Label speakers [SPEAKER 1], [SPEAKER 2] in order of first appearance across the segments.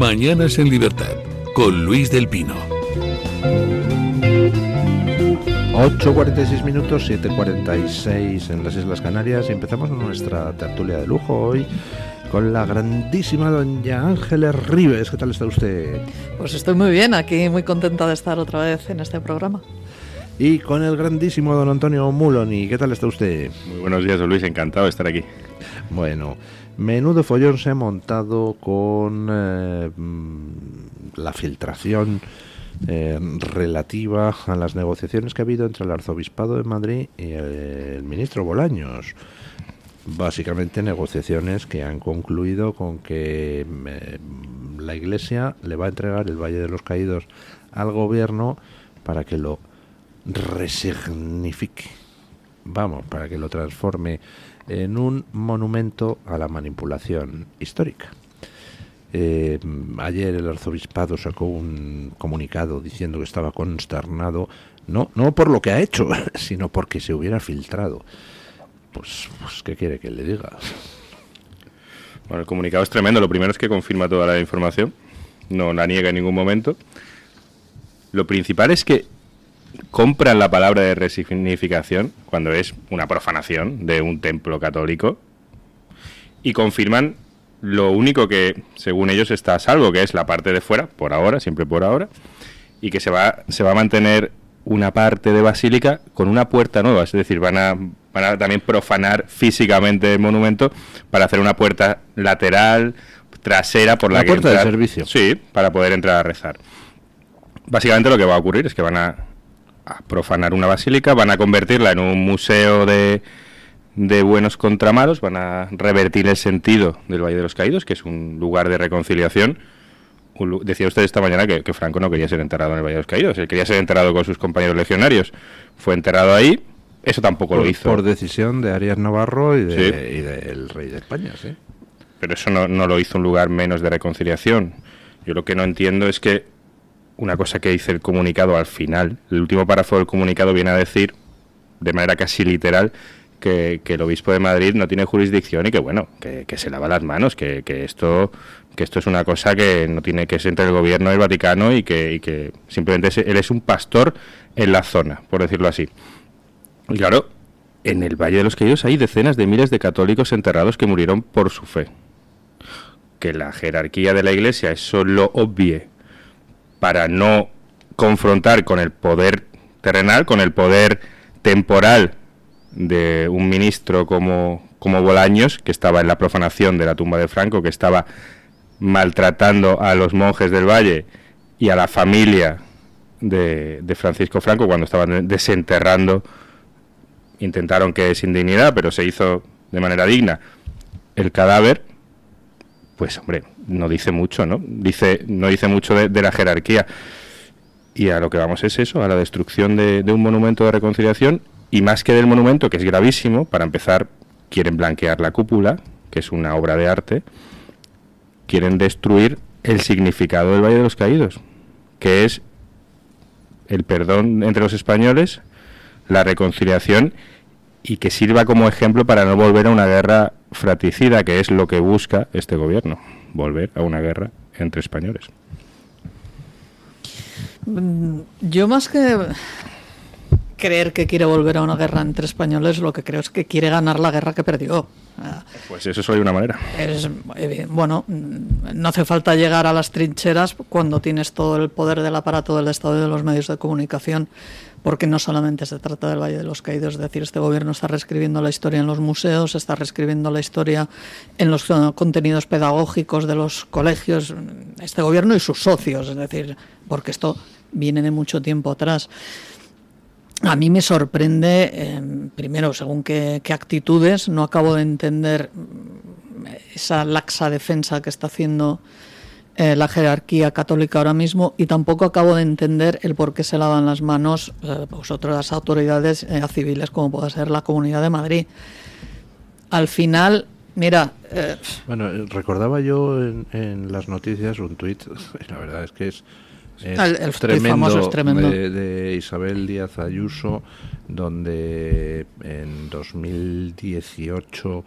[SPEAKER 1] Mañanas en Libertad, con Luis del Pino.
[SPEAKER 2] 8:46 minutos, 7:46 en las Islas Canarias, y empezamos nuestra tertulia de lujo hoy con la grandísima doña Ángeles Ribes. ¿Qué tal está usted?
[SPEAKER 3] Pues estoy muy bien, aquí muy contenta de estar otra vez en este programa.
[SPEAKER 2] Y con el grandísimo don Antonio Muloni. ¿Qué tal está usted?
[SPEAKER 4] Muy buenos días, don Luis, encantado de estar aquí.
[SPEAKER 2] Bueno, menudo follón se ha montado con la filtración relativa a las negociaciones que ha habido entre el Arzobispado de Madrid y el ministro Bolaños. Básicamente negociaciones que han concluido con que la Iglesia le va a entregar el Valle de los Caídos al gobierno para que lo resignifique, para que lo transforme en un monumento a la manipulación histórica. Ayer el arzobispado sacó un comunicado diciendo que estaba consternado, no por lo que ha hecho, sino porque se hubiera filtrado. Pues ¿qué quiere que le diga?
[SPEAKER 4] Bueno, el comunicado es tremendo. Lo primero es que confirma toda la información, no la niega en ningún momento. Lo principal es que compran la palabra de resignificación cuando es una profanación de un templo católico y confirman lo único que, según ellos, está a salvo, que es la parte de fuera, por ahora, siempre por ahora, y que se va a mantener una parte de basílica con una puerta nueva, es decir, van a también profanar físicamente el monumento para hacer una puerta lateral, trasera, por la que
[SPEAKER 2] puerta
[SPEAKER 4] entrar,
[SPEAKER 2] de servicio.
[SPEAKER 4] Sí, para poder entrar a rezar. Básicamente lo que va a ocurrir es que van a profanar una basílica, van a convertirla en un museo de buenos contramados, van a revertir el sentido del Valle de los Caídos, que es un lugar de reconciliación. Decía usted esta mañana que Franco no quería ser enterrado en el Valle de los Caídos, él quería ser enterrado con sus compañeros legionarios. Fue enterrado ahí, eso tampoco lo hizo.
[SPEAKER 2] Por decisión de Arias Navarro y del rey de España, sí.
[SPEAKER 4] Pero eso no lo hizo un lugar menos de reconciliación. Yo lo que no entiendo es que una cosa que dice el comunicado al final, el último párrafo del comunicado viene a decir, de manera casi literal, que el obispo de Madrid no tiene jurisdicción y que bueno, que se lava las manos, que esto es una cosa que no tiene que ser entre el gobierno y el Vaticano y que simplemente él es un pastor en la zona, por decirlo así. Y claro, en el Valle de los Caídos hay decenas de miles de católicos enterrados que murieron por su fe. Que la jerarquía de la Iglesia eso lo obvie para no confrontar con el poder terrenal, con el poder temporal de un ministro como Bolaños, que estaba en la profanación de la tumba de Franco, que estaba maltratando a los monjes del Valle y a la familia de Francisco Franco cuando estaban desenterrando. Intentaron que sin dignidad, pero se hizo de manera digna el cadáver. Pues hombre, no dice mucho, ¿no? No dice mucho de la jerarquía. Y a lo que vamos es eso, a la destrucción de un monumento de reconciliación, y más que del monumento, que es gravísimo, para empezar, quieren blanquear la cúpula, que es una obra de arte, quieren destruir el significado del Valle de los Caídos, que es el perdón entre los españoles, la reconciliación, y que sirva como ejemplo para no volver a una guerra fratricida, que es lo que busca este gobierno, volver a una guerra entre españoles.
[SPEAKER 3] Yo más que creer que quiere volver a una guerra entre españoles, lo que creo es que quiere ganar la guerra que perdió.
[SPEAKER 4] Pues eso es una manera.
[SPEAKER 3] Bueno, no hace falta llegar a las trincheras cuando tienes todo el poder del aparato del Estado y de los medios de comunicación, porque no solamente se trata del Valle de los Caídos, es decir, este gobierno está reescribiendo la historia en los museos, está reescribiendo la historia en los contenidos pedagógicos de los colegios, este gobierno y sus socios, es decir, porque esto viene de mucho tiempo atrás. A mí me sorprende, primero, según qué actitudes, no acabo de entender esa laxa defensa que está haciendo la jerarquía católica ahora mismo, y tampoco acabo de entender el por qué se lavan las manos otras autoridades civiles, como pueda ser la Comunidad de Madrid. Al final, mira...
[SPEAKER 2] Bueno, recordaba yo en las noticias un tuit, la verdad es que es
[SPEAKER 3] el
[SPEAKER 2] tremendo,
[SPEAKER 3] famoso es tremendo.
[SPEAKER 2] de Isabel Díaz Ayuso, donde en 2018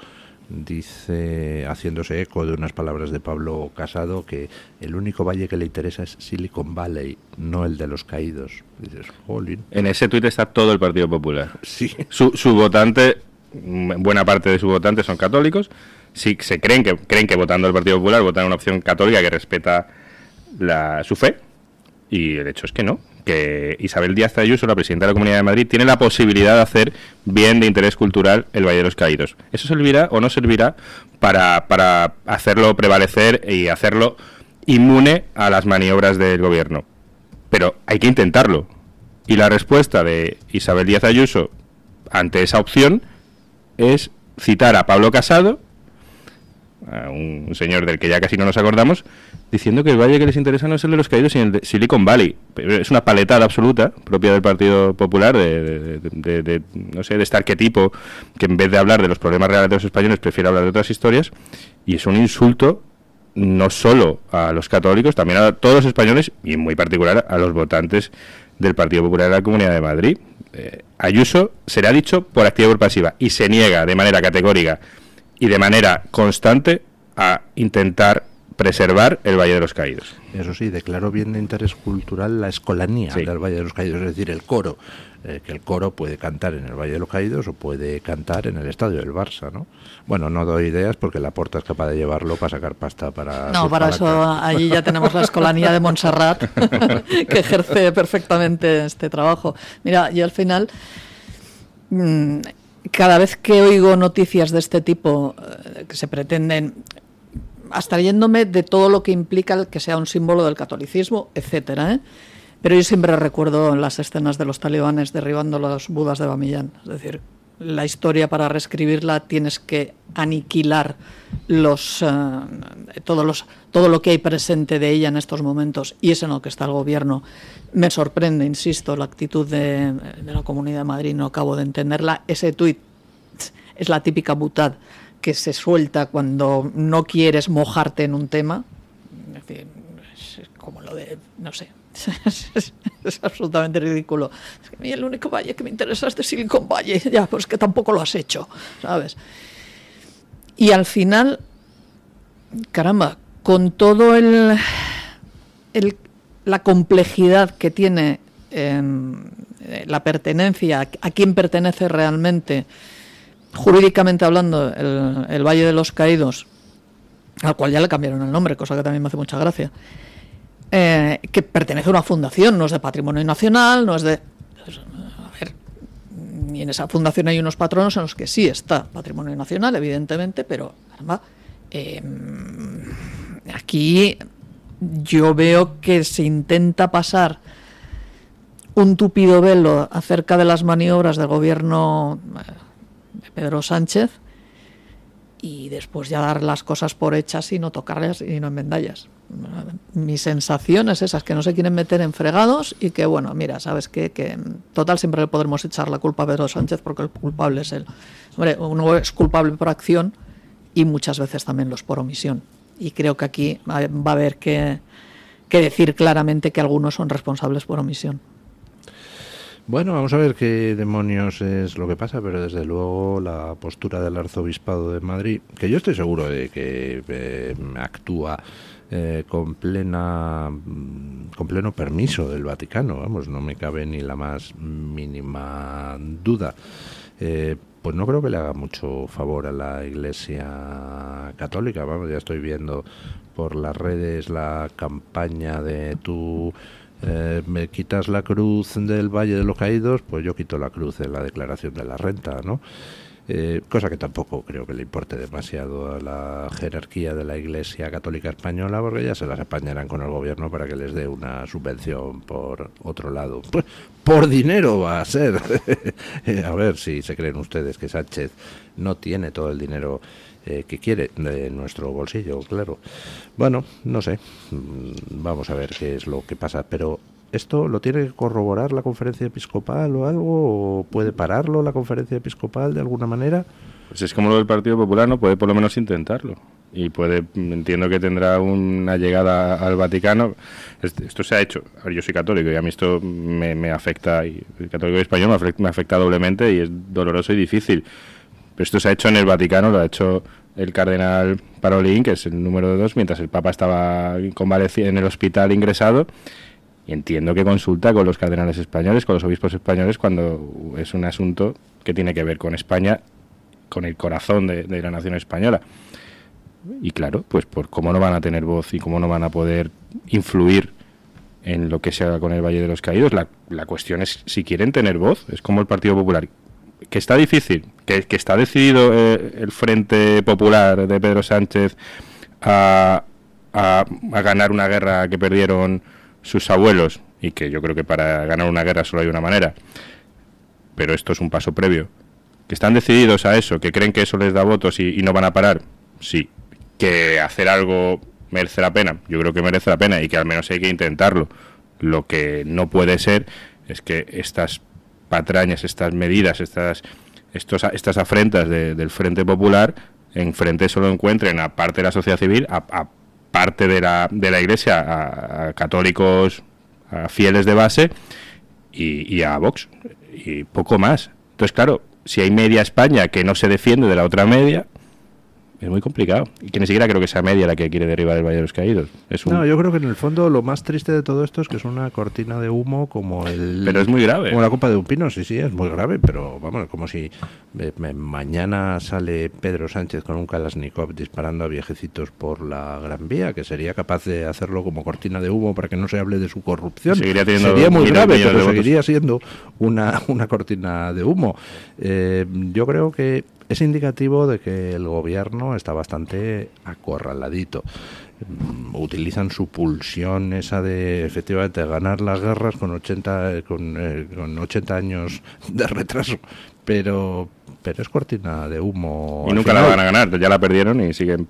[SPEAKER 2] dice, haciéndose eco de unas palabras de Pablo Casado, que el único valle que le interesa es Silicon Valley, no el de los caídos. Dices, jolín.
[SPEAKER 4] En ese tuit está todo el Partido Popular.
[SPEAKER 2] Sí.
[SPEAKER 4] Su votante, buena parte de sus votantes son católicos. Sí, creen que votando al Partido Popular votan una opción católica que respeta su fe, y el hecho es que no, que Isabel Díaz Ayuso, la presidenta de la Comunidad de Madrid, tiene la posibilidad de hacer bien de interés cultural el Valle de los Caídos. ¿Eso servirá o no servirá para hacerlo prevalecer y hacerlo inmune a las maniobras del gobierno? Pero hay que intentarlo. Y la respuesta de Isabel Díaz Ayuso ante esa opción es citar a Pablo Casado, a un señor del que ya casi no nos acordamos, diciendo que el valle que les interesa no es el de los caídos, sino el de Silicon Valley. Es una paletada absoluta propia del Partido Popular, no sé, de este arquetipo que en vez de hablar de los problemas reales de los españoles prefiere hablar de otras historias, y es un insulto no solo a los católicos, también a todos los españoles y en muy particular a los votantes del Partido Popular de la Comunidad de Madrid. Ayuso será dicho por activa y por pasiva, y se niega de manera categórica y de manera constante a intentar preservar el Valle de los Caídos.
[SPEAKER 2] Eso sí, declaró bien de interés cultural la escolanía del Valle de los Caídos, es decir, el coro, que el coro puede cantar en el Valle de los Caídos o puede cantar en el estadio del Barça, ¿no? Bueno, no doy ideas porque Laporta es capaz de llevarlo para sacar pasta para...
[SPEAKER 3] No, para eso allí ya tenemos la escolanía de Montserrat que ejerce perfectamente este trabajo. Mira, yo al final... cada vez que oigo noticias de este tipo que se pretenden, hasta yéndome de todo lo que implica el que sea un símbolo del catolicismo, etcétera, pero yo siempre recuerdo las escenas de los talibanes derribando los budas de Bamiyan. Es decir, la historia, para reescribirla tienes que aniquilar todo lo que hay presente de ella en estos momentos, y es en lo que está el gobierno. Me sorprende, insisto, la actitud de la Comunidad de Madrid, no acabo de entenderla. Ese tuit es la típica butad que se suelta cuando no quieres mojarte en un tema. Es decir, es como lo de, no sé, es absolutamente ridículo. Es que a mí el único valle que me interesa es de Silicon Valley. Ya, pues que tampoco lo has hecho, ¿sabes? Y al final, caramba, con todo la complejidad que tiene la pertenencia, a quién pertenece realmente, jurídicamente hablando, el Valle de los Caídos, al cual ya le cambiaron el nombre, cosa que también me hace mucha gracia, que pertenece a una fundación, no es de patrimonio nacional, no es de... A ver, y en esa fundación hay unos patronos en los que sí está patrimonio nacional, evidentemente, pero caramba, aquí yo veo que se intenta pasar un tupido velo acerca de las maniobras del gobierno de Pedro Sánchez, y después ya dar las cosas por hechas y no tocarlas y no enmendallas. Mi sensación es esa, es que no se quieren meter en fregados y que, bueno, mira, ¿sabes qué? Que total siempre le podremos echar la culpa a Pedro Sánchez porque el culpable es él. Hombre, uno es culpable por acción y muchas veces también los por omisión. Y creo que aquí va a haber que decir claramente que algunos son responsables por omisión.
[SPEAKER 2] Bueno, vamos a ver qué demonios es lo que pasa, pero desde luego la postura del Arzobispado de Madrid, que yo estoy seguro de que actúa con pleno permiso del Vaticano, vamos, no me cabe ni la más mínima duda, pues no creo que le haga mucho favor a la Iglesia Católica. Vamos, ya estoy viendo por las redes la campaña de me quitas la cruz del Valle de los Caídos, pues yo quito la cruz en la declaración de la renta, ¿no? Cosa que tampoco creo que le importe demasiado a la jerarquía de la Iglesia Católica Española, porque ya se las apañarán con el gobierno para que les dé una subvención por otro lado. Pues por dinero va a ser. A ver si se creen ustedes que Sánchez no tiene todo el dinero que quiere de nuestro bolsillo, claro. Bueno, no sé, vamos a ver qué es lo que pasa, pero ¿esto lo tiene que corroborar la Conferencia Episcopal o algo? ¿O puede pararlo la Conferencia Episcopal de alguna manera?
[SPEAKER 4] Pues es como lo del Partido Popular, ¿no? Puede por lo menos intentarlo. Y entiendo que tendrá una llegada al Vaticano. Esto se ha hecho. A ver, yo soy católico y a mí esto me afecta, y el católico y español me afecta doblemente, y es doloroso y difícil. Pero esto se ha hecho en el Vaticano, lo ha hecho el cardenal Parolin, que es el número 2, mientras el Papa estaba en el hospital ingresado. Y entiendo que consulta con los cardenales españoles, con los obispos españoles, cuando es un asunto que tiene que ver con España, con el corazón de la nación española. Y claro, pues por cómo no van a tener voz y cómo no van a poder influir en lo que se haga con el Valle de los Caídos. La cuestión es si quieren tener voz. Es como el Partido Popular, que está difícil, que está decidido el Frente Popular de Pedro Sánchez a ganar una guerra que perdieron sus abuelos, y que yo creo que para ganar una guerra solo hay una manera, pero esto es un paso previo. Que están decididos a eso, que creen que eso les da votos y no van a parar. Sí. Que hacer algo merece la pena, yo creo que merece la pena, y que al menos hay que intentarlo. Lo que no puede ser es que estas patrañas, estas medidas, estas afrentas del Frente Popular en frente solo encuentren a parte de la sociedad civil, a parte de la Iglesia, a católicos, a fieles de base y a Vox, y poco más. Entonces, claro, si hay media España que no se defiende de la otra media, es muy complicado. Y que ni siquiera creo que sea media la que quiere derribar el Valle de los Caídos.
[SPEAKER 2] No, yo creo que en el fondo lo más triste de todo esto es que es una cortina de humo como
[SPEAKER 4] Pero es muy grave.
[SPEAKER 2] Como la copa de un pino, sí, es muy grave, pero vamos, como si mañana sale Pedro Sánchez con un Kalashnikov disparando a viejecitos por la Gran Vía, que sería capaz de hacerlo como cortina de humo para que no se hable de su corrupción. Sería muy grave, pero seguiría siendo una cortina de humo. Yo creo que es indicativo de que el gobierno está bastante acorraladito. Utilizan su pulsión esa de efectivamente ganar las guerras con 80 años de retraso, pero es cortina de humo.
[SPEAKER 4] Y nunca la van a ganar, ya la perdieron y siguen.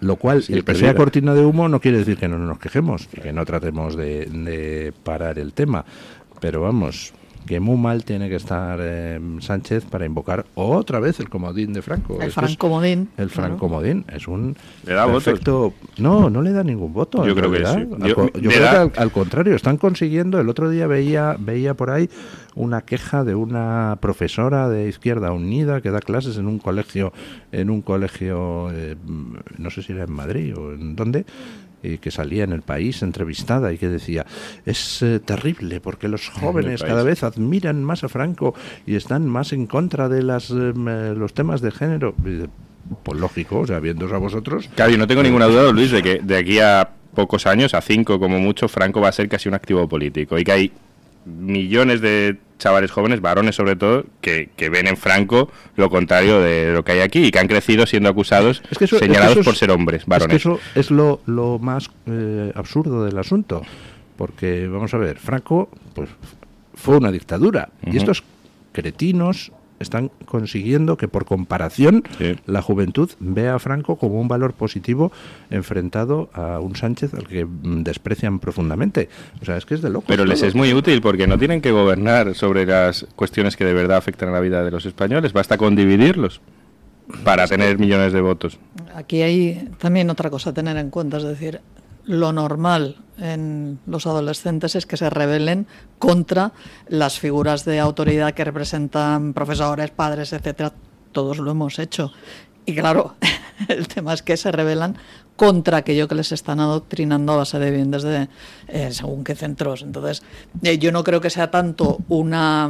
[SPEAKER 2] Lo cual, el que sea cortina de humo no quiere decir que no nos quejemos y que no tratemos de parar el tema, pero vamos, que muy mal tiene que estar Sánchez para invocar otra vez el comodín de Franco.
[SPEAKER 3] El francomodín.
[SPEAKER 2] El francomodín es un
[SPEAKER 4] ¿Le da
[SPEAKER 2] perfecto votos? No le da ningún voto.
[SPEAKER 4] Yo creo que sí.
[SPEAKER 2] Yo creo que al contrario, están consiguiendo. El otro día veía por ahí una queja de una profesora de Izquierda Unida que da clases en un colegio, no sé si era en Madrid o en dónde, y que salía en El País entrevistada y que decía, es terrible porque los jóvenes cada vez admiran más a Franco y están más en contra de los temas de género. Pues lógico, o sea, viéndoos a vosotros.
[SPEAKER 4] Claro, yo no tengo ninguna duda, Luis, de que de aquí a pocos años, a 5 como mucho, Franco va a ser casi un activo político, y que hay millones de chavales jóvenes, varones sobre todo, que ven en Franco lo contrario de lo que hay aquí y que han crecido siendo acusados, señalados por ser hombres, varones.
[SPEAKER 2] Es que eso es lo más absurdo del asunto, porque vamos a ver, Franco pues fue una dictadura, y estos cretinos están consiguiendo que por comparación la juventud vea a Franco como un valor positivo enfrentado a un Sánchez al que desprecian profundamente. O sea, es que es de locos.
[SPEAKER 4] Pero les es muy útil porque no tienen que gobernar sobre las cuestiones que de verdad afectan a la vida de los españoles. Basta con dividirlos para tener millones de votos.
[SPEAKER 3] Aquí hay también otra cosa a tener en cuenta, es decir, lo normal en los adolescentes es que se rebelen contra las figuras de autoridad que representan profesores, padres, etcétera. Todos lo hemos hecho. Y claro, el tema es que se rebelan contra aquello que les están adoctrinando a base de bien desde según qué centros. Entonces, yo no creo que sea tanto una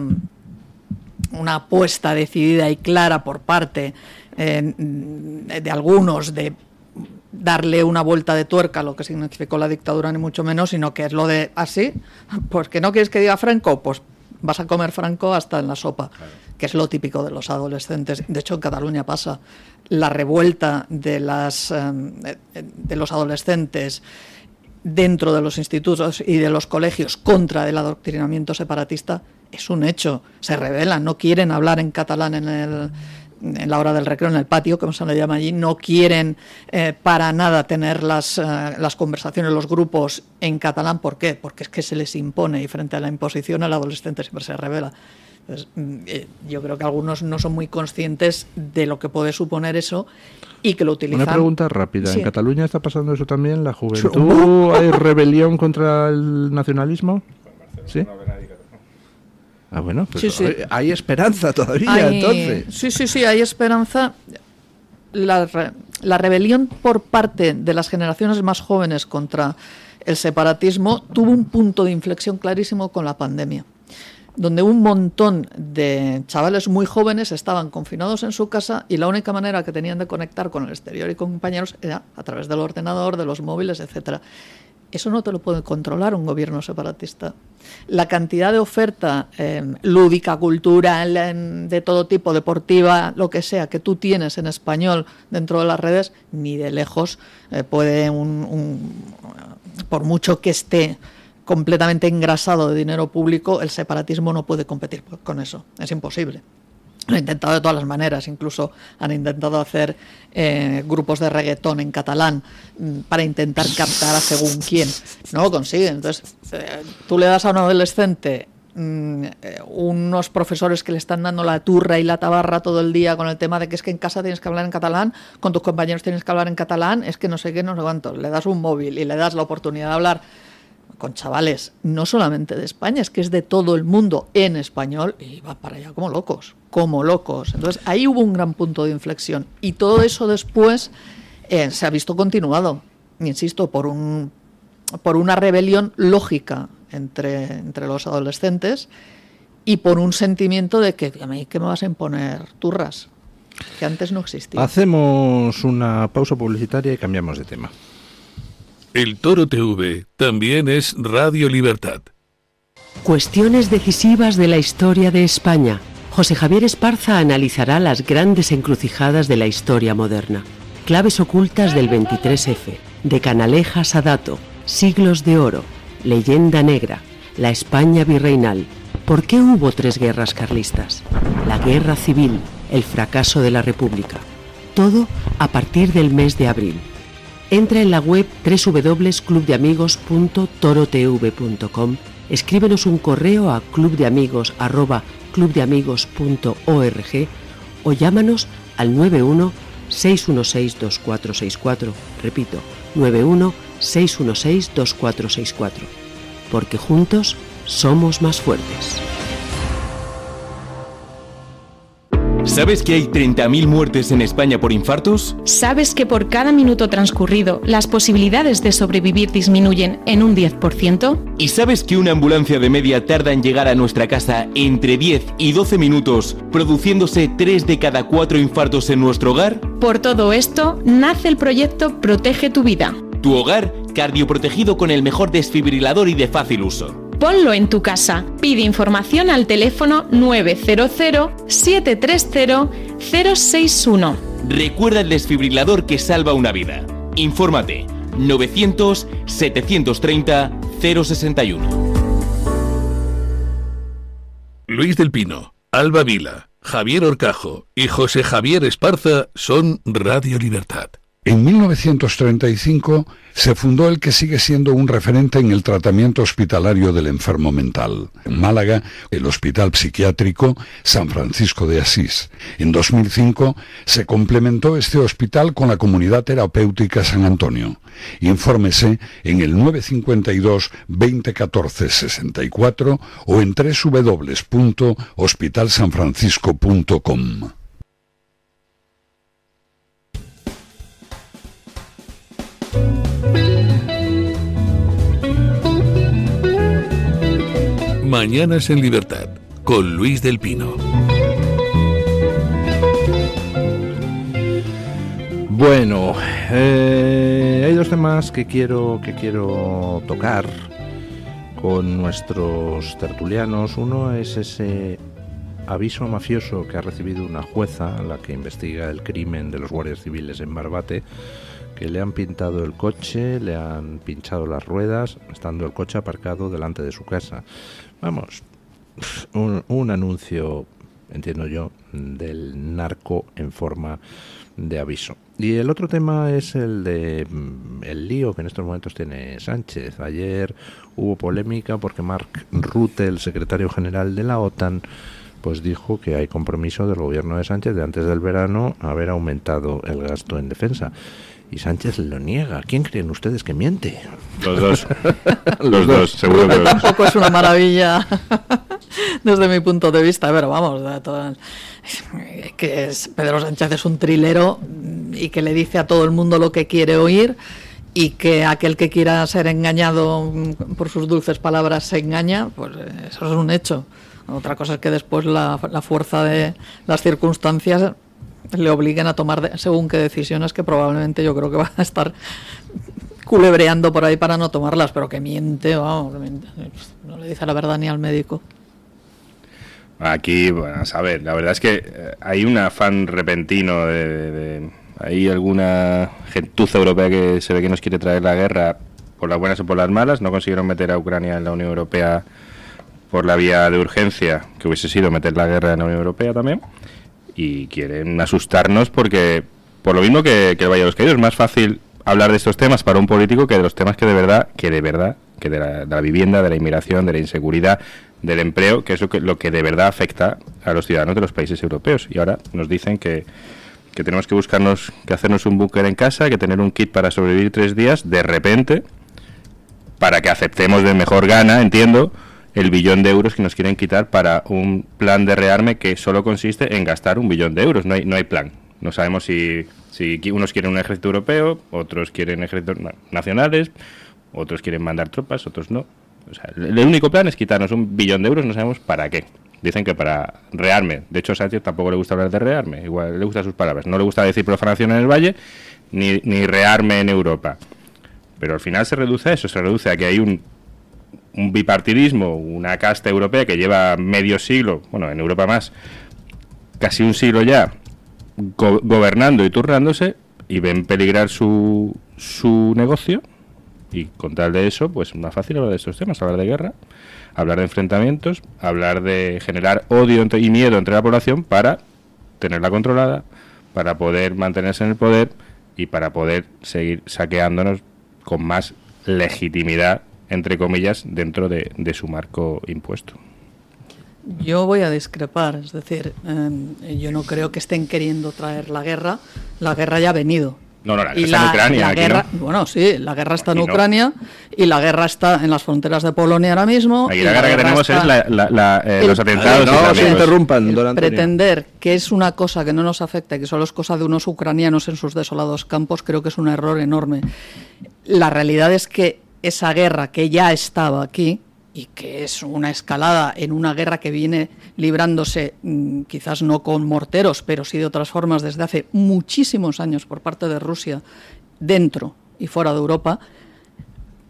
[SPEAKER 3] apuesta decidida y clara por parte de algunos de darle una vuelta de tuerca a lo que significó la dictadura, ni mucho menos, sino que es lo de así, pues que no quieres que diga Franco, pues vas a comer Franco hasta en la sopa, que es lo típico de los adolescentes. De hecho, en Cataluña pasa la revuelta de los adolescentes dentro de los institutos y de los colegios contra el adoctrinamiento separatista. Es un hecho, se rebelan, no quieren hablar en catalán en la hora del recreo, en el patio, como se le llama allí, no quieren para nada tener las conversaciones, los grupos en catalán. ¿Por qué? Porque es que se les impone, y frente a la imposición el adolescente siempre se revela. Entonces, yo creo que algunos no son muy conscientes de lo que puede suponer eso y que lo utilizan.
[SPEAKER 2] Una pregunta rápida.
[SPEAKER 3] Sí.
[SPEAKER 2] ¿En Cataluña está pasando eso también? ¿La juventud? ¿Hay rebelión contra el nacionalismo? ¿Sí? Ah, bueno, pues
[SPEAKER 3] sí.
[SPEAKER 2] Hay esperanza todavía, entonces.
[SPEAKER 3] Sí, hay esperanza. la rebelión por parte de las generaciones más jóvenes contra el separatismo tuvo un punto de inflexión clarísimo con la pandemia, donde un montón de chavales muy jóvenes estaban confinados en su casa y la única manera que tenían de conectar con el exterior y con compañeros era a través del ordenador, de los móviles, etcétera. Eso no te lo puede controlar un gobierno separatista. La cantidad de oferta lúdica, cultural, de todo tipo, deportiva, lo que sea, que tú tienes en español dentro de las redes, ni de lejos puede por mucho que esté completamente engrasado de dinero público, el separatismo no puede competir con eso. Es imposible. Lo han intentado de todas las maneras, incluso han intentado hacer grupos de reggaetón en catalán para intentar captar a según quién. No lo consiguen. Entonces, tú le das a un adolescente unos profesores que le están dando la turra y la tabarra todo el día con el tema de que es que en casa tienes que hablar en catalán, con tus compañeros tienes que hablar en catalán, es que no sé qué, no sé cuánto. Le das un móvil y le das la oportunidad de hablar con chavales, no solamente de España, es que es de todo el mundo en español y va para allá como locos. Entonces ahí hubo un gran punto de inflexión y todo eso después se ha visto continuado, insisto, por una rebelión lógica entre los adolescentes y por un sentimiento de que a mí, ¿qué me vas a imponer turras? Que antes no existía.
[SPEAKER 2] Hacemos una pausa publicitaria y cambiamos de tema.
[SPEAKER 1] El Toro TV también es Radio Libertad.
[SPEAKER 5] Cuestiones decisivas de la historia de España. José Javier Esparza analizará las grandes encrucijadas de la historia moderna. Claves ocultas del 23F, de Canalejas a Dato, Siglos de Oro, Leyenda Negra, la España virreinal. ¿Por qué hubo 3 guerras carlistas? La guerra civil, el fracaso de la República. Todo a partir del mes de abril. Entra en la web www.clubdeamigos.torotv.com, escríbenos un correo a clubdeamigos@clubdeamigos.org o llámanos al 91 616 2464. Repito, 91 616 2464. Porque juntos somos más fuertes.
[SPEAKER 6] ¿Sabes que hay 30.000 muertes en España por infartos?
[SPEAKER 7] ¿Sabes que por cada minuto transcurrido las posibilidades de sobrevivir disminuyen en un 10%?
[SPEAKER 6] ¿Y sabes que una ambulancia de media tarda en llegar a nuestra casa entre 10 y 12 minutos, produciéndose 3 de cada 4 infartos en nuestro hogar?
[SPEAKER 7] Por todo esto, nace el proyecto Protege tu Vida.
[SPEAKER 6] Tu hogar cardioprotegido con el mejor desfibrilador y de fácil uso.
[SPEAKER 7] Ponlo en tu casa. Pide información al teléfono 900-730-061.
[SPEAKER 6] Recuerda el desfibrilador que salva una vida. Infórmate. 900-730-061.
[SPEAKER 1] Luis del Pino, Alba Vila, Javier Horcajo y José Javier Esparza son Radio Libertad.
[SPEAKER 8] En 1935 se fundó el que sigue siendo un referente en el tratamiento hospitalario del enfermo mental. En Málaga, el Hospital Psiquiátrico San Francisco de Asís. En 2005 se complementó este hospital con la Comunidad Terapéutica San Antonio. Infórmese en el 952 2014 64 o en www.hospitalsanfrancisco.com.
[SPEAKER 1] Mañanas en Libertad, con Luis del Pino.
[SPEAKER 2] Bueno, hay 2 temas que quiero tocar con nuestros tertulianos. Uno es ese aviso mafioso que ha recibido una jueza, la que investiga el crimen de los guardias civiles en Barbate, que le han pintado el coche, le han pinchado las ruedas, estando el coche aparcado delante de su casa. Vamos, un anuncio, entiendo yo, del narco en forma de aviso. Y el otro tema es el de el lío que en estos momentos tiene Sánchez. Ayer hubo polémica porque Mark Rutte, el secretario general de la OTAN, pues dijo que hay compromiso del gobierno de Sánchez de antes del verano haber aumentado el gasto en defensa. Y Sánchez lo niega. ¿Quién creen ustedes que miente?
[SPEAKER 4] Los dos. Los dos, seguro que los dos.
[SPEAKER 3] Tampoco es una maravilla. desde mi punto de vista, pero vamos, que Pedro Sánchez es un trilero y que le dice a todo el mundo lo que quiere oír, y que aquel que quiera ser engañado por sus dulces palabras se engaña, pues eso es un hecho. Otra cosa es que después la fuerza de las circunstancias le obliguen a tomar según qué decisiones, que probablemente yo creo que va a estar culebreando por ahí para no tomarlas, pero que miente, vamos, no le dice la verdad ni al médico.
[SPEAKER 4] Aquí, bueno, a saber, la verdad es que hay un afán repentino hay alguna gentuza europea que se ve que nos quiere traer la guerra por las buenas o por las malas. No consiguieron meter a Ucrania en la Unión Europea por la vía de urgencia, que hubiese sido meter la guerra en la Unión Europea también, y quieren asustarnos porque, por lo mismo que el Valle de los Caídos, es más fácil hablar de estos temas para un político que de los temas que de la vivienda, de la inmigración, de la inseguridad, del empleo, que es lo que de verdad afecta a los ciudadanos de los países europeos. Y ahora nos dicen que tenemos que hacernos un búnker en casa, que tener un kit para sobrevivir 3 días, de repente, para que aceptemos de mejor gana, entiendo, el 1 billón de euros que nos quieren quitar para un plan de rearme que solo consiste en gastar 1 billón de euros. No hay plan. No sabemos si unos quieren un ejército europeo, otros quieren ejércitos nacionales, otros quieren mandar tropas, otros no. O sea, el único plan es quitarnos 1 billón de euros, no sabemos para qué. Dicen que para rearme. De hecho, a Sánchez tampoco le gusta hablar de rearme. Igual le gustan sus palabras. No le gusta decir profanación en el Valle, ni rearme en Europa. Pero al final se reduce a eso. Se reduce a que hay un bipartidismo, una casta europea que lleva medio siglo, bueno, en Europa más, casi un siglo ya, gobernando y turnándose, y ven peligrar su negocio. Y con tal de eso, pues más fácil hablar de estos temas, hablar de guerra, hablar de enfrentamientos, hablar de generar odio y miedo entre la población para tenerla controlada, para poder mantenerse en el poder y para poder seguir saqueándonos con más legitimidad, entre comillas, dentro de su marco impuesto.
[SPEAKER 3] Yo voy a discrepar, es decir, yo no creo que estén queriendo traer la guerra ya ha venido.
[SPEAKER 4] No, la guerra está en Ucrania.
[SPEAKER 3] La guerra, no. Bueno, sí, la guerra está en Ucrania y la guerra está en las fronteras de Polonia ahora mismo.
[SPEAKER 4] Aquí la guerra que tenemos es los atentados.
[SPEAKER 2] No se interrumpan, don Antonio.
[SPEAKER 3] Pretender que es una cosa que no nos afecta, que solo es cosa de unos ucranianos en sus desolados campos, creo que es un error enorme. La realidad es que esa guerra que ya estaba aquí, y que es una escalada en una guerra que viene librándose, quizás no con morteros, pero sí de otras formas desde hace muchísimos años por parte de Rusia, dentro y fuera de Europa,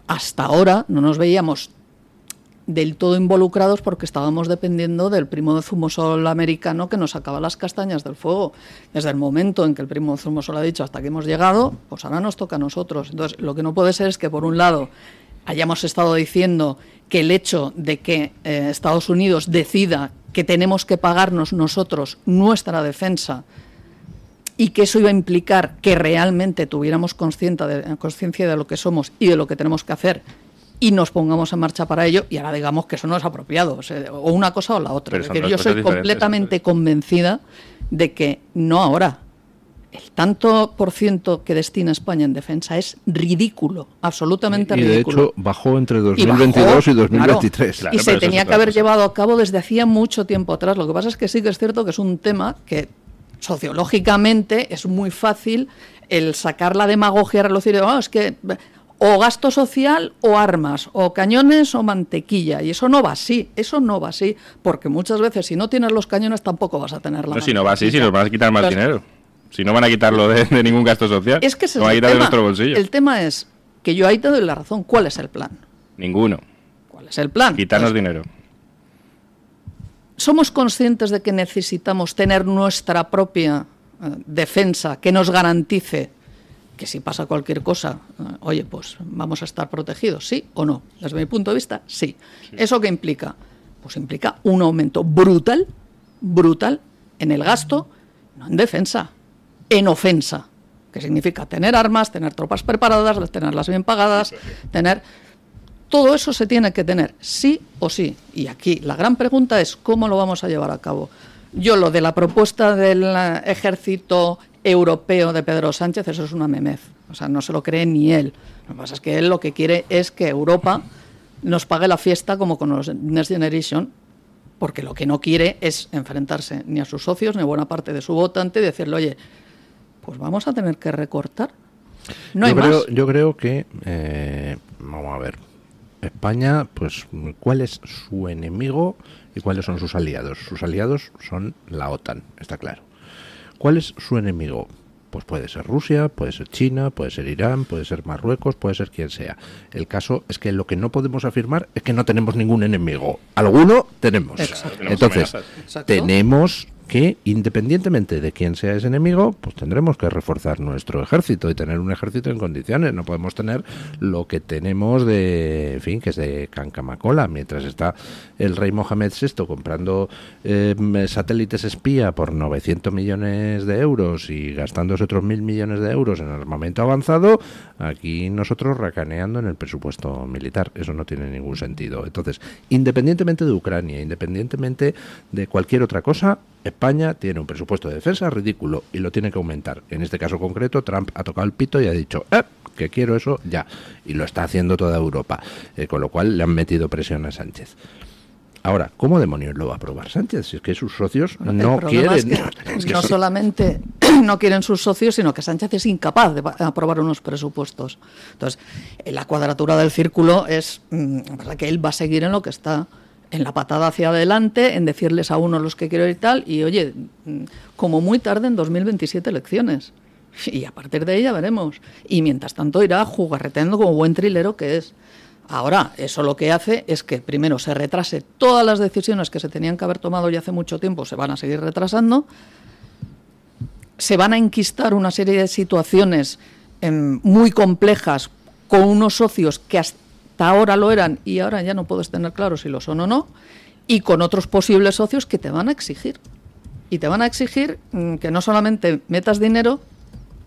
[SPEAKER 3] hasta ahora no nos veíamos del todo involucrados porque estábamos dependiendo del primo de Zumosol americano que nos sacaba las castañas del fuego. Desde el momento en que el primo de Zumosol ha dicho hasta aquí hemos llegado, pues ahora nos toca a nosotros. Entonces, lo que no puede ser es que, por un lado, hayamos estado diciendo que el hecho de que Estados Unidos decida que tenemos que pagarnos nosotros nuestra defensa y que eso iba a implicar que realmente tuviéramos conciencia de lo que somos y de lo que tenemos que hacer y nos pongamos en marcha para ello, y ahora digamos que eso no es apropiado, o una cosa o la otra. Es decir, yo soy completamente convencida de que no ahora. El tanto por ciento que destina España en defensa es ridículo, absolutamente ridículo.
[SPEAKER 2] Y de hecho bajó entre 2022 y 2023.
[SPEAKER 3] Claro, y se tenía que haber llevado a cabo desde hacía mucho tiempo atrás. Lo que pasa es que sí que es cierto que es un tema que sociológicamente es muy fácil el sacar la demagogia a relucir. Es que o gasto social o armas, o cañones o mantequilla. Y eso no va así, porque muchas veces si no tienes los cañones tampoco vas a tener la mantequilla.
[SPEAKER 4] Si no va así, si nos van a quitar más dinero. Si no van a quitarlo de ningún gasto social,
[SPEAKER 3] es que ese
[SPEAKER 4] no van a quitar de nuestro bolsillo.
[SPEAKER 3] El tema es que yo ahí te doy la razón. ¿Cuál es el plan?
[SPEAKER 4] Ninguno.
[SPEAKER 3] ¿Cuál es el plan?
[SPEAKER 4] Quitarnos dinero.
[SPEAKER 3] ¿Somos conscientes de que necesitamos tener nuestra propia defensa que nos garantice que si pasa cualquier cosa, oye, pues vamos a estar protegidos? ¿Sí o no? Desde mi punto de vista, sí. ¿Eso qué implica? Pues implica un aumento brutal en el gasto, no en defensa, en ofensa, que significa tener armas, tener tropas preparadas, tenerlas bien pagadas, tener... Todo eso se tiene que tener, sí o sí. Y aquí la gran pregunta es cómo lo vamos a llevar a cabo. Yo lo de la propuesta del ejército europeo de Pedro Sánchez, eso es una memez. O sea, no se lo cree ni él. Lo que pasa es que él lo que quiere es que Europa nos pague la fiesta como con los Next Generation, porque lo que no quiere es enfrentarse ni a sus socios ni a buena parte de su votante y decirle, oye, pues vamos a tener que recortar.
[SPEAKER 2] Yo creo que, vamos a ver, España, pues, ¿cuál es su enemigo y cuáles son sus aliados? Sus aliados son la OTAN, está claro. ¿Cuál es su enemigo? Pues puede ser Rusia, puede ser China, puede ser Irán, puede ser Marruecos, puede ser quien sea. El caso es que lo que no podemos afirmar es que no tenemos ningún enemigo. Alguno tenemos.
[SPEAKER 3] Exacto.
[SPEAKER 2] Entonces, tenemos que, independientemente de quién sea ese enemigo, pues tendremos que reforzar nuestro ejército y tener un ejército en condiciones. No podemos tener lo que tenemos de, en fin, que es de cancamacola, mientras está el rey Mohamed VI comprando satélites espía por 900 millones de euros y gastándose otros 1.000 millones de euros en armamento avanzado, aquí nosotros racaneando en el presupuesto militar. Eso no tiene ningún sentido. Entonces, independientemente de Ucrania, independientemente de cualquier otra cosa, España tiene un presupuesto de defensa ridículo y lo tiene que aumentar. En este caso concreto, Trump ha tocado el pito y ha dicho que quiero eso ya. Y lo está haciendo toda Europa. Con lo cual le han metido presión a Sánchez. Ahora, ¿cómo demonios lo va a aprobar Sánchez? Si es que sus socios no quieren.
[SPEAKER 3] No solamente no quieren sus socios, sino que Sánchez es incapaz de aprobar unos presupuestos. Entonces, la cuadratura del círculo es que él va a seguir en lo que está, en la patada hacia adelante, en decirles a uno los que quiero y tal, y oye, como muy tarde en 2027 elecciones. Y a partir de ahí ya veremos. Y mientras tanto irá jugarreteando como buen trilero que es. Ahora, eso lo que hace es que primero se retrase todas las decisiones que se tenían que haber tomado ya hace mucho tiempo, se van a seguir retrasando, se van a enquistar una serie de situaciones muy complejas con unos socios que hasta ahora lo eran y ahora ya no puedes tener claro si lo son o no, y con otros posibles socios que te van a exigir. Y te van a exigir que no solamente metas dinero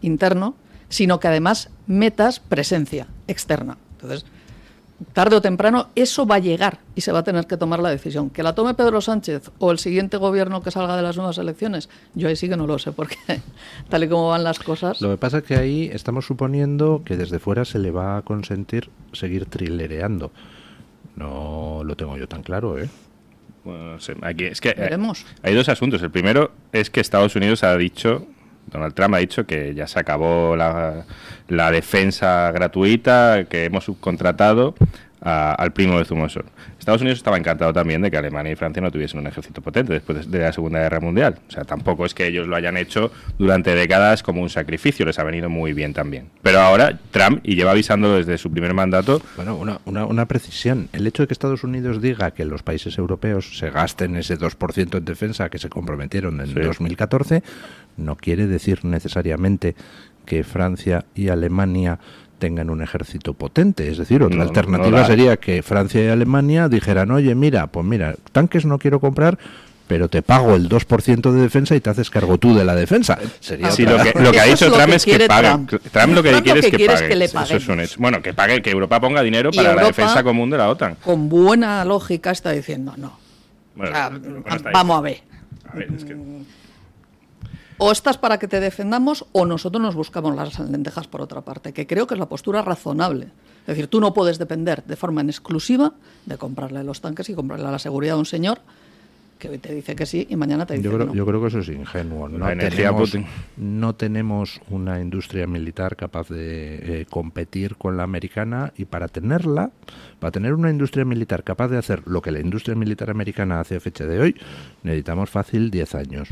[SPEAKER 3] interno, sino que además metas presencia externa. Entonces, tarde o temprano eso va a llegar y se va a tener que tomar la decisión. Que la tome Pedro Sánchez o el siguiente gobierno que salga de las nuevas elecciones, yo ahí sí que no lo sé, porque tal y como van las cosas.
[SPEAKER 2] Lo que pasa es que ahí estamos suponiendo que desde fuera se le va a consentir seguir trilereando. No lo tengo yo tan claro, ¿eh?
[SPEAKER 4] Bueno, no sé, aquí es que
[SPEAKER 3] veremos.
[SPEAKER 4] Hay dos asuntos. El primero es que Estados Unidos ha dicho, Donald Trump ha dicho que ya se acabó la defensa gratuita, que hemos subcontratado al primo de Zumosol. Estados Unidos estaba encantado también de que Alemania y Francia no tuviesen un ejército potente después de la Segunda Guerra Mundial. O sea, tampoco es que ellos lo hayan hecho durante décadas como un sacrificio, les ha venido muy bien también. Pero ahora Trump, y lleva avisando desde su primer mandato...
[SPEAKER 2] Bueno, una precisión. El hecho de que Estados Unidos diga que los países europeos se gasten ese 2% en defensa que se comprometieron en 2014, no quiere decir necesariamente que Francia y Alemania tengan un ejército potente. Es decir, otra alternativa sería que Francia y Alemania dijeran, oye, mira, tanques no quiero comprar, pero te pago el 2% de defensa y te haces cargo tú de la defensa. Sería
[SPEAKER 4] lo que ha dicho Trump es que paguen. Trump lo que quiere es que paguen.
[SPEAKER 3] Eso
[SPEAKER 4] es un hecho. Bueno, que pague, que Europa ponga dinero para Europa, la defensa común de la OTAN.
[SPEAKER 3] Con buena lógica está diciendo, no. Bueno, vamos a ver.
[SPEAKER 4] Es que...
[SPEAKER 3] O estás para que te defendamos o nosotros nos buscamos las lentejas por otra parte, que creo que es la postura razonable. Es decir, tú no puedes depender de forma en exclusiva de comprarle los tanques y comprarle la seguridad a un señor que hoy te dice que sí y mañana te dice que no.
[SPEAKER 2] Yo creo que eso es ingenuo. No tenemos una industria militar capaz de competir con la americana, y para tener una industria militar capaz de hacer lo que la industria militar americana hace a fecha de hoy, necesitamos fácil 10 años.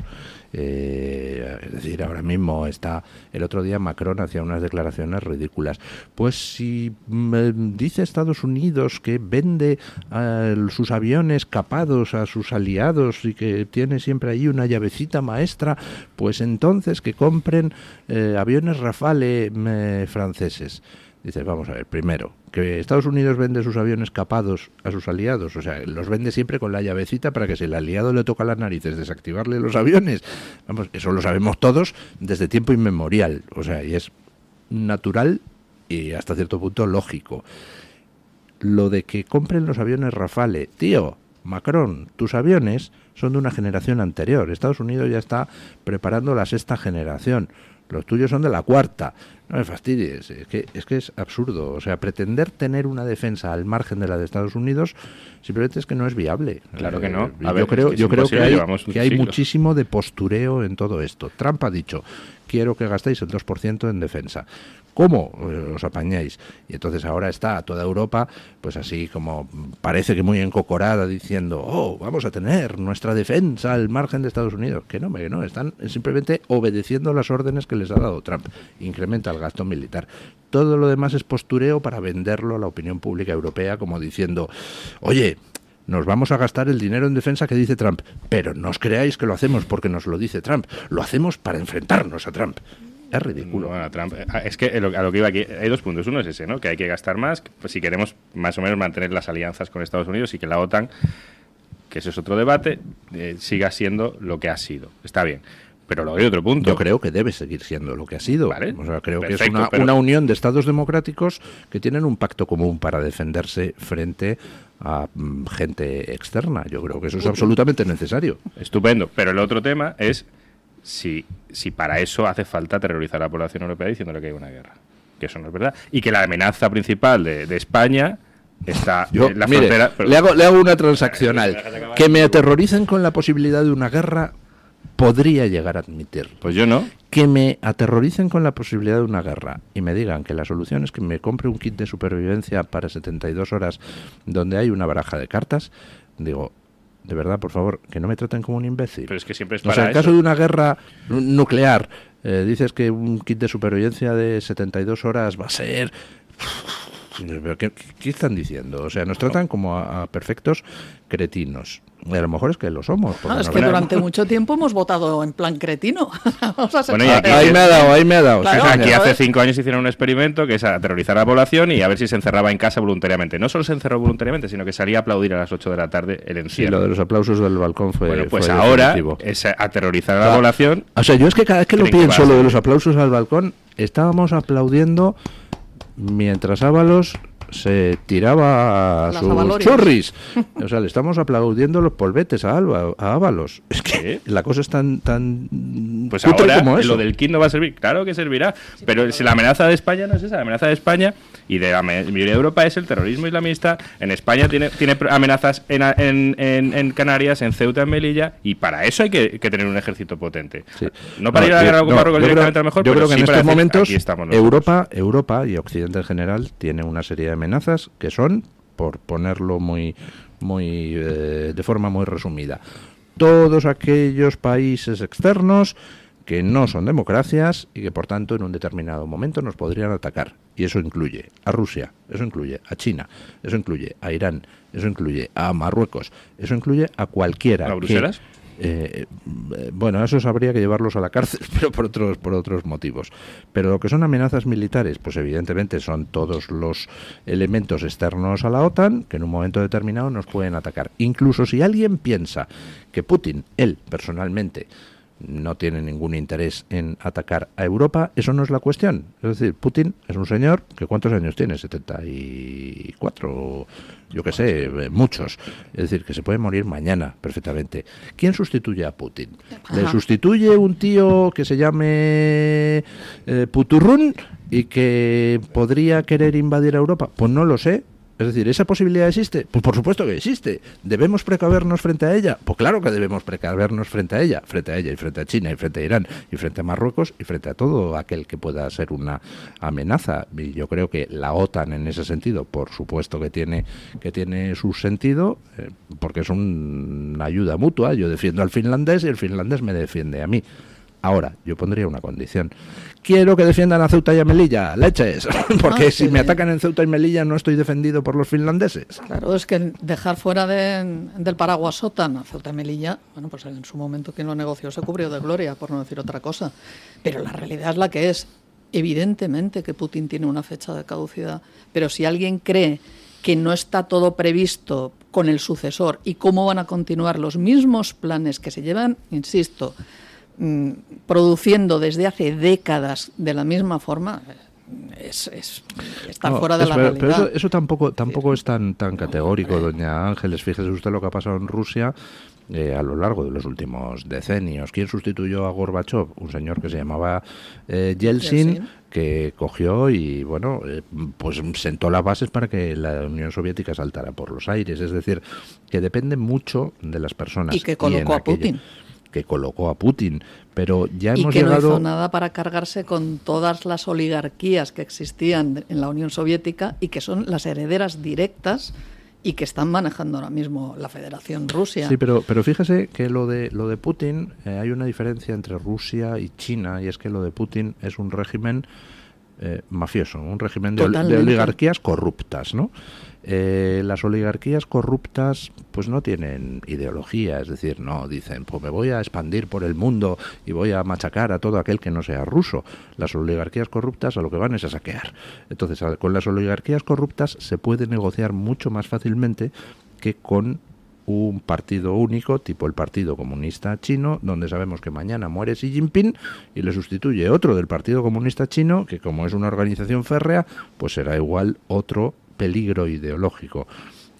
[SPEAKER 2] Es decir, ahora mismo el otro día Macron hacía unas declaraciones ridículas. Pues si dice Estados Unidos que vende sus aviones capados a sus aliados y que tiene siempre ahí una llavecita maestra, pues entonces que compren aviones Rafale franceses. Dice, vamos a ver, primero, que Estados Unidos vende sus aviones capados a sus aliados, o sea, los vende siempre con la llavecita para que si el aliado le toca las narices desactivarle los aviones. Vamos, eso lo sabemos todos desde tiempo inmemorial, o sea, y es natural y hasta cierto punto lógico. Lo de que compren los aviones Rafale, tío, Macron, tus aviones son de una generación anterior. Estados Unidos ya está preparando la 6ª generación. los tuyos son de la cuarta. No me fastidies, es que es absurdo. O sea, pretender tener una defensa al margen de la de Estados Unidos simplemente es que no es viable.
[SPEAKER 4] Claro que no.
[SPEAKER 2] Yo creo que hay muchísimo de postureo en todo esto. Trump ha dicho, quiero que gastéis el 2% en defensa. ¿Cómo os apañáis? Y entonces ahora está toda Europa, pues así como parece que muy encocorada, diciendo, oh, vamos a tener nuestra defensa al margen de Estados Unidos. Que no, están simplemente obedeciendo las órdenes que les ha dado Trump. Incrementa el gasto militar. Todo lo demás es postureo para venderlo a la opinión pública europea como diciendo, oye, nos vamos a gastar el dinero en defensa que dice Trump, pero no os creáis que lo hacemos porque nos lo dice Trump, lo hacemos para enfrentarnos a Trump. Es ridículo.
[SPEAKER 4] Bueno, Trump, es que a lo que iba aquí hay 2 puntos. Uno es ese, ¿no? Que hay que gastar más, pues si queremos más o menos mantener las alianzas con Estados Unidos y que la OTAN, que ese es otro debate, siga siendo lo que ha sido. Está bien. Pero luego hay otro punto.
[SPEAKER 2] Yo creo que debe seguir siendo lo que ha sido.
[SPEAKER 4] ¿Vale?
[SPEAKER 2] O sea, creo
[SPEAKER 4] Perfecto,
[SPEAKER 2] que es una unión de estados democráticos que tienen un pacto común para defenderse frente a gente externa. Yo creo que eso es absolutamente necesario.
[SPEAKER 4] Estupendo. Pero el otro tema es si para eso hace falta terrorizar a la población europea diciéndole que hay una guerra. Que eso no es verdad. Y que la amenaza principal de España está en la frontera. Pero,
[SPEAKER 2] le hago una transaccional. Que me aterroricen con la posibilidad de una guerra podría llegar a admitir.
[SPEAKER 4] Pues yo no.
[SPEAKER 2] Que me aterroricen con la posibilidad de una guerra y me digan que la solución es que me compre un kit de supervivencia para 72 horas donde hay una baraja de cartas, digo, de verdad, por favor, que no me traten como un imbécil.
[SPEAKER 4] Pero es que siempre es
[SPEAKER 2] para en caso de una guerra nuclear, dices que un kit de supervivencia de 72 horas va a ser... ¿Qué están diciendo? O sea, nos tratan como a perfectos cretinos. Y a lo mejor es que lo somos.
[SPEAKER 3] Es que durante mucho tiempo hemos votado en plan cretino.
[SPEAKER 4] Bueno,
[SPEAKER 2] ahí me ha dado.
[SPEAKER 3] Claro,
[SPEAKER 4] aquí hace 5 años hicieron un experimento que es aterrorizar a la población y a ver si se encerraba en casa voluntariamente. No solo se encerró voluntariamente, sino que salía a aplaudir a las 8 de la tarde el encierro.
[SPEAKER 2] Sí, lo de los aplausos del balcón fue...
[SPEAKER 4] Bueno, pues
[SPEAKER 2] fue
[SPEAKER 4] ahora
[SPEAKER 2] definitivo.
[SPEAKER 4] es aterrorizar a la población.
[SPEAKER 2] O sea, yo es que cada vez que lo pienso, lo de los aplausos al balcón, estábamos aplaudiendo mientras Ábalos se tiraba a sus churris. O sea, le estamos aplaudiendo los polvetes a Ábalos. Es que la cosa es tan
[SPEAKER 4] pues
[SPEAKER 2] cutre
[SPEAKER 4] ahora
[SPEAKER 2] como eso.
[SPEAKER 4] Lo del kit no va a servir. Claro que servirá. Pero si la amenaza de España no es esa. La amenaza de España y de la mayoría de Europa es el terrorismo islamista. En España tiene amenazas en Canarias, en Ceuta, en Melilla. Y para eso hay que tener un ejército potente. Sí. No para ir a la guerra con Marruecos directamente a lo mejor.
[SPEAKER 2] Yo creo que en estos momentos
[SPEAKER 4] Europa
[SPEAKER 2] y Occidente en general tiene una serie de amenazas que son, por ponerlo de forma muy resumida, todos aquellos países externos que no son democracias y que por tanto en un determinado momento nos podrían atacar. Y eso incluye a Rusia, eso incluye a China, eso incluye a Irán, eso incluye a Marruecos, eso incluye a cualquiera.
[SPEAKER 4] ¿A Bruselas?
[SPEAKER 2] Bueno, esos habría que llevarlos a la cárcel, pero por otros motivos. Pero lo que son amenazas militares, pues evidentemente son todos los elementos externos a la OTAN que en un momento determinado nos pueden atacar. Incluso si alguien piensa que Putin, él personalmente, no tiene ningún interés en atacar a Europa, eso no es la cuestión. Es decir, Putin es un señor que ¿cuántos años tiene? 74, yo qué sé, muchos. Es decir, que se puede morir mañana perfectamente. ¿Quién sustituye a Putin? ¿Le sustituye un tío que se llame Puturrún y que podría querer invadir a Europa? Pues no lo sé. Es decir, ¿esa posibilidad existe? Pues por supuesto que existe. ¿Debemos precavernos frente a ella? Pues claro que debemos precavernos frente a ella y frente a China, y frente a Irán, y frente a Marruecos, y frente a todo aquel que pueda ser una amenaza. Y yo creo que la OTAN en ese sentido, por supuesto que tiene su sentido, porque es una ayuda mutua. Yo defiendo al finlandés y el finlandés me defiende a mí. Ahora, yo pondría una condición. Quiero que defiendan a Ceuta y a Melilla, leches, porque si me atacan en Ceuta y Melilla no estoy defendido por los finlandeses.
[SPEAKER 3] Claro, es que dejar fuera del paraguas OTAN a Ceuta y Melilla, bueno, pues en su momento quien lo negoció se cubrió de gloria, por no decir otra cosa. Pero la realidad es la que es. Evidentemente que Putin tiene una fecha de caducidad, pero si alguien cree que no está todo previsto con el sucesor y cómo van a continuar los mismos planes que se llevan, insisto, produciendo desde hace décadas de la misma forma, es estar fuera de la realidad.
[SPEAKER 2] Pero eso tampoco es tan categórico, doña Ángeles. Fíjese usted lo que ha pasado en Rusia, a lo largo de los últimos decenios. ¿Quién sustituyó a Gorbachev? Un señor que se llamaba Yeltsin, que cogió y, bueno, pues sentó las bases para que la Unión Soviética saltara por los aires. Es decir, que depende mucho de las personas.
[SPEAKER 3] Y que colocó a Putin.
[SPEAKER 2] Que colocó a Putin, pero ya hemos
[SPEAKER 3] llegado... Y que
[SPEAKER 2] no
[SPEAKER 3] hizo nada para cargarse con todas las oligarquías que existían en la Unión Soviética y que son las herederas directas y que están manejando ahora mismo la Federación Rusia.
[SPEAKER 2] Sí, pero fíjese que lo de Putin, hay una diferencia entre Rusia y China, y es que lo de Putin es un régimen mafioso, un régimen de oligarquías corruptas, ¿no? Las oligarquías corruptas pues no tienen ideología, es decir, no dicen, pues me voy a expandir por el mundo y voy a machacar a todo aquel que no sea ruso. Las oligarquías corruptas a lo que van es a saquear. Entonces, con las oligarquías corruptas se puede negociar mucho más fácilmente que con un partido único, tipo el Partido Comunista Chino, donde sabemos que mañana muere Xi Jinping y le sustituye otro del Partido Comunista Chino, que como es una organización férrea, pues será igual otro peligro ideológico.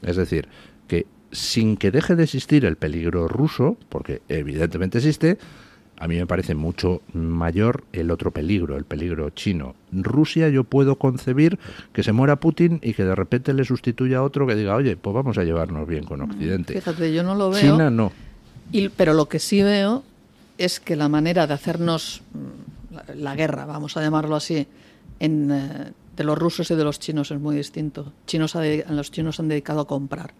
[SPEAKER 2] Es decir, que sin que deje de existir el peligro ruso, porque evidentemente existe, a mí me parece mucho mayor el otro peligro, el peligro chino. Rusia, yo puedo concebir que se muera Putin y que de repente le sustituya a otro que diga, oye, pues vamos a llevarnos bien con Occidente.
[SPEAKER 3] Fíjate, yo no lo veo.
[SPEAKER 2] China no.
[SPEAKER 3] Pero lo que sí veo es que la manera de hacernos la guerra, vamos a llamarlo así, de los rusos y de los chinos es muy distinto. Los chinos se han dedicado a comprar,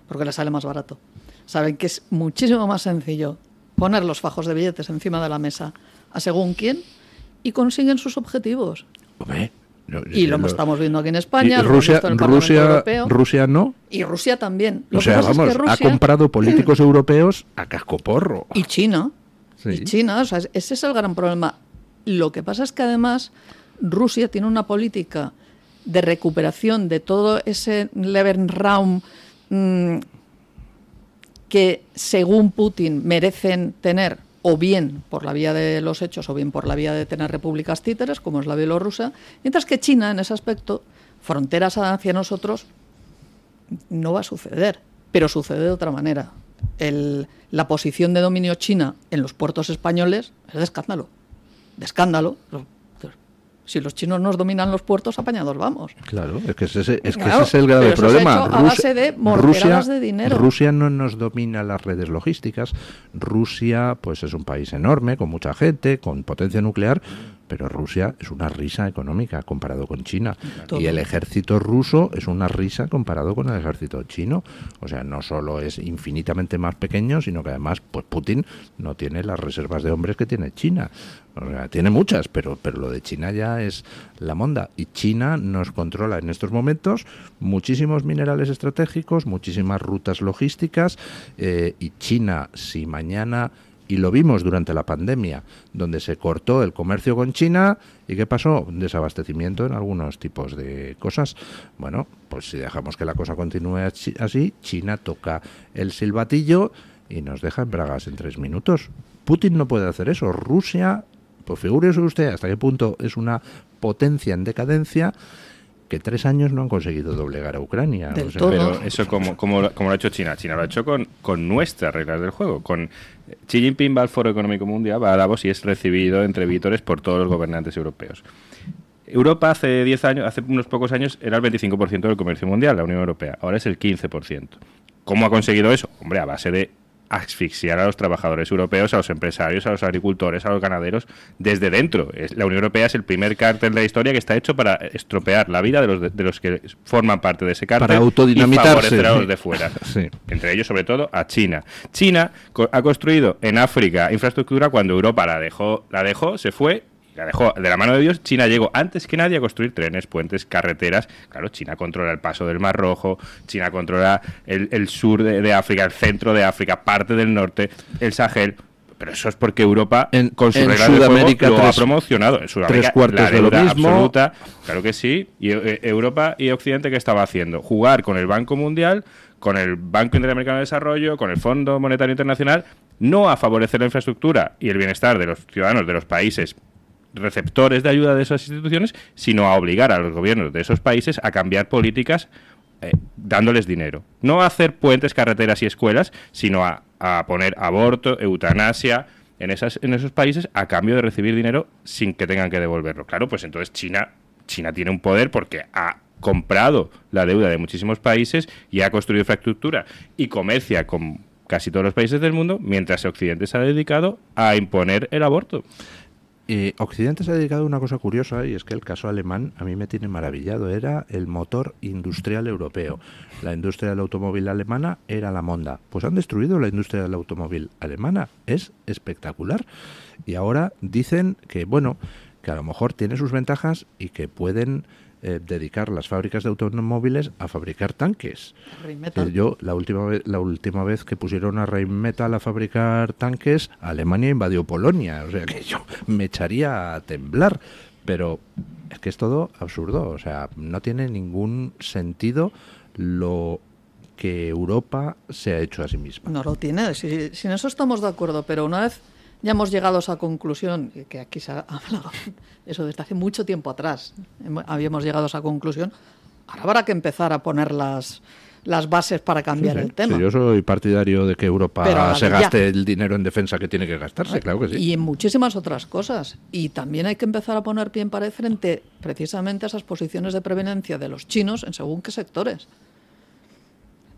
[SPEAKER 3] porque les sale más barato. Saben que es muchísimo más sencillo poner los fajos de billetes encima de la mesa a según quién y consiguen sus objetivos.
[SPEAKER 2] Hombre,
[SPEAKER 3] y lo estamos viendo aquí en España,
[SPEAKER 2] Rusia no.
[SPEAKER 3] Y Rusia también.
[SPEAKER 2] O sea, vamos, es que Rusia ha comprado políticos europeos a cascoporro.
[SPEAKER 3] Y China.
[SPEAKER 2] Sí.
[SPEAKER 3] Y China, o sea, ese es el gran problema. Lo que pasa es que además Rusia tiene una política de recuperación de todo ese Lebensraum que, según Putin, merecen tener, o bien por la vía de los hechos, o bien por la vía de tener repúblicas títeres, como es la bielorrusa, mientras que China, en ese aspecto, fronteras hacia nosotros, no va a suceder, pero sucede de otra manera. La posición de dominio china en los puertos españoles es de escándalo. De escándalo. Si los chinos nos dominan los puertos, apañados vamos.
[SPEAKER 2] Claro, es que ese es el grave problema.
[SPEAKER 3] A base de morteradas de dinero.
[SPEAKER 2] Rusia no nos domina las redes logísticas. Rusia, pues, es un país enorme, con mucha gente, con potencia nuclear, pero Rusia es una risa económica comparado con China. Y el ejército ruso es una risa comparado con el ejército chino. O sea, no solo es infinitamente más pequeño, sino que además, pues, Putin no tiene las reservas de hombres que tiene China. O sea, tiene muchas, pero lo de China ya es la monda. Y China nos controla en estos momentos muchísimos minerales estratégicos, muchísimas rutas logísticas, y China, si mañana... Y lo vimos durante la pandemia, donde se cortó el comercio con China. ¿Y qué pasó? Desabastecimiento en algunos tipos de cosas. Bueno, pues si dejamos que la cosa continúe así, China toca el silbatillo y nos deja en bragas en 3 minutos. Putin no puede hacer eso. Rusia, pues figúrese usted hasta qué punto es una potencia en decadencia, que 3 años no han conseguido doblegar a Ucrania.
[SPEAKER 3] O sea,
[SPEAKER 4] pero eso como lo ha hecho China. China lo ha hecho con nuestras reglas del juego. Con Xi Jinping va al Foro Económico Mundial, va a Davos y es recibido entre vítores por todos los gobernantes europeos. Europa hace unos pocos años era el 25% del comercio mundial, la Unión Europea. Ahora es el 15%. ¿Cómo ha conseguido eso? Hombre, a base de asfixiar a los trabajadores europeos, a los empresarios, a los agricultores, a los ganaderos desde dentro. La Unión Europea es el primer cártel de la historia que está hecho para estropear la vida de los que forman parte de ese cártel,
[SPEAKER 2] para autodinamitarse,
[SPEAKER 4] y favorecer a los de fuera.
[SPEAKER 2] Sí.
[SPEAKER 4] Entre ellos, sobre todo, a China. China ha construido en África infraestructura cuando Europa la dejó, se fue. La dejó de la mano de Dios. China llegó antes que nadie a construir trenes, puentes, carreteras. Claro, China controla el paso del Mar Rojo, China controla el sur de África, el centro de África, parte del norte, el Sahel. Pero eso es porque Europa, con sus reglas de juego, lo ha promocionado. En Sudamérica, la deuda absoluta, claro que sí. Y Europa y Occidente, ¿qué estaba haciendo? Jugar con el Banco Mundial, con el Banco Interamericano de Desarrollo, con el Fondo Monetario Internacional, no a favorecer la infraestructura y el bienestar de los ciudadanos de los países receptores de ayuda de esas instituciones, sino a obligar a los gobiernos de esos países a cambiar políticas dándoles dinero. No a hacer puentes, carreteras y escuelas, sino a a poner aborto, eutanasia en esos países a cambio de recibir dinero sin que tengan que devolverlo. Claro, pues entonces China tiene un poder porque ha comprado la deuda de muchísimos países y ha construido infraestructura y comercia con casi todos los países del mundo, mientras Occidente se ha dedicado a imponer el aborto.
[SPEAKER 2] Occidente se ha dedicado a una cosa curiosa, y es que el caso alemán a mí me tiene maravillado. Era el motor industrial europeo. La industria del automóvil alemana era la monda. Pues han destruido la industria del automóvil alemana. Es espectacular. Y ahora dicen que, bueno, que a lo mejor tiene sus ventajas y que pueden dedicar las fábricas de automóviles a fabricar tanques. Yo la última vez que pusieron a Rheinmetall a fabricar tanques, Alemania invadió Polonia, o sea que yo me echaría a temblar, pero es que es todo absurdo, o sea, no tiene ningún sentido lo que Europa se ha hecho a sí misma.
[SPEAKER 3] No lo tiene, si en eso estamos de acuerdo, pero una vez ya hemos llegado a esa conclusión, que aquí se ha hablado eso desde hace mucho tiempo atrás, habíamos llegado a esa conclusión, ahora habrá que empezar a poner las bases para cambiar el tema.
[SPEAKER 2] Sí, yo soy partidario de que Europa se gaste el dinero en defensa que tiene que gastarse, claro que sí.
[SPEAKER 3] Y en muchísimas otras cosas. Y también hay que empezar a poner pie en pared frente precisamente a esas posiciones de preveniencia de los chinos en según qué sectores.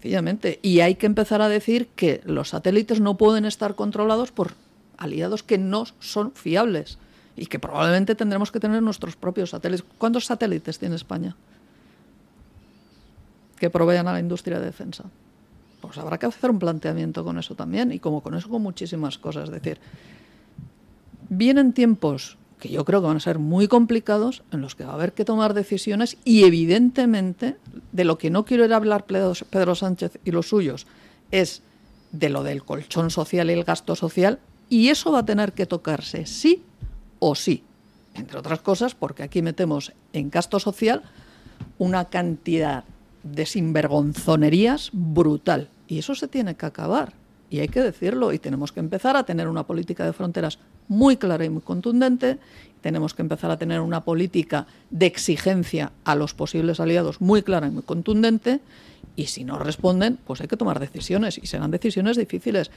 [SPEAKER 3] Sencillamente. Y hay que empezar a decir que los satélites no pueden estar controlados por aliados que no son fiables y que probablemente tendremos que tener nuestros propios satélites. ¿Cuántos satélites tiene España que provean a la industria de defensa? Pues habrá que hacer un planteamiento con eso también, y como con eso con muchísimas cosas. Es decir, vienen tiempos que yo creo que van a ser muy complicados, en los que va a haber que tomar decisiones, y evidentemente de lo que no quiero ir a hablar Pedro Sánchez y los suyos es de lo del colchón social y el gasto social, y eso va a tener que tocarse sí o sí, entre otras cosas porque aquí metemos en gasto social una cantidad de sinvergonzonerías brutal, y eso se tiene que acabar, y hay que decirlo, y tenemos que empezar a tener una política de fronteras muy clara y muy contundente, tenemos que empezar a tener una política de exigencia a los posibles aliados muy clara y muy contundente, y si no responden, pues hay que tomar decisiones, y serán decisiones difíciles.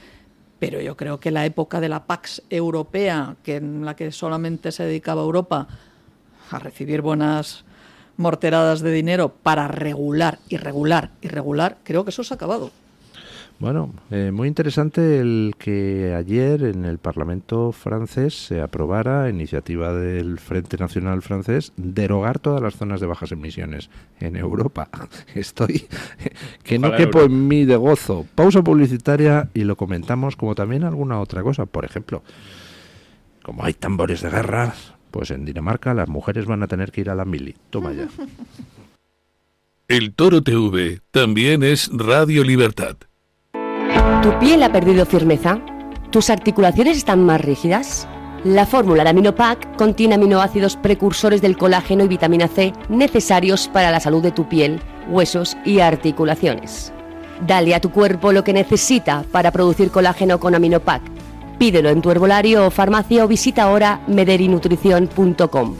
[SPEAKER 3] Pero yo creo que la época de la Pax Europea, que en la que solamente se dedicaba Europa a recibir buenas morteradas de dinero para regular, creo que eso se ha acabado.
[SPEAKER 2] Bueno, muy interesante el que ayer en el Parlamento francés se aprobara, a iniciativa del Frente Nacional francés, derogar todas las zonas de bajas emisiones en Europa. Estoy que no quepo en mí de gozo. Pausa publicitaria y lo comentamos, como también alguna otra cosa. Por ejemplo, como hay tambores de guerra, pues en Dinamarca las mujeres van a tener que ir a la mili. Toma ya.
[SPEAKER 1] El Toro TV también es Radio Libertad.
[SPEAKER 9] ¿Tu piel ha perdido firmeza? ¿Tus articulaciones están más rígidas? La fórmula de Aminopac contiene aminoácidos precursores del colágeno y vitamina C necesarios para la salud de tu piel, huesos y articulaciones. Dale a tu cuerpo lo que necesita para producir colágeno con Aminopac. Pídelo en tu herbolario o farmacia o visita ahora mederinutrición.com.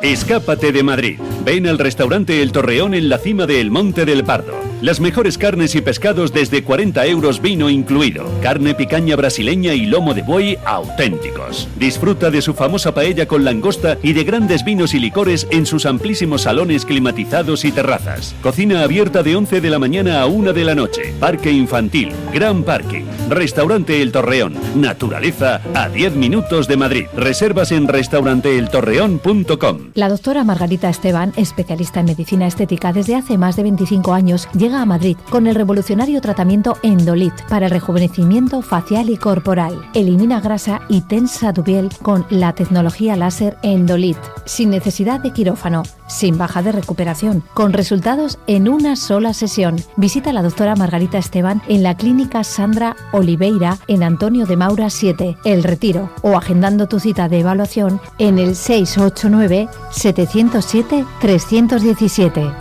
[SPEAKER 10] Escápate de Madrid. Ven al restaurante El Torreón en la cima del Monte del Pardo. Las mejores carnes y pescados desde 40 euros, vino incluido. Carne picaña brasileña y lomo de buey auténticos. Disfruta de su famosa paella con langosta y de grandes vinos y licores en sus amplísimos salones climatizados y terrazas. Cocina abierta de 11 de la mañana a 1 de la noche. Parque infantil, gran parking. Restaurante El Torreón. Naturaleza a 10 minutos de Madrid. Reservas en restauranteeltorreón.com.
[SPEAKER 11] La doctora Margarita Esteban, especialista en medicina estética desde hace más de 25 años, llega a Madrid con el revolucionario tratamiento Endolit para el rejuvenecimiento facial y corporal. Elimina grasa y tensa tu piel con la tecnología láser Endolit, sin necesidad de quirófano, sin baja de recuperación, con resultados en una sola sesión. Visita a la doctora Margarita Esteban en la clínica Sandra Oliveira en Antonio de Maura 7, El Retiro, o agendando tu cita de evaluación en el 689 707 317.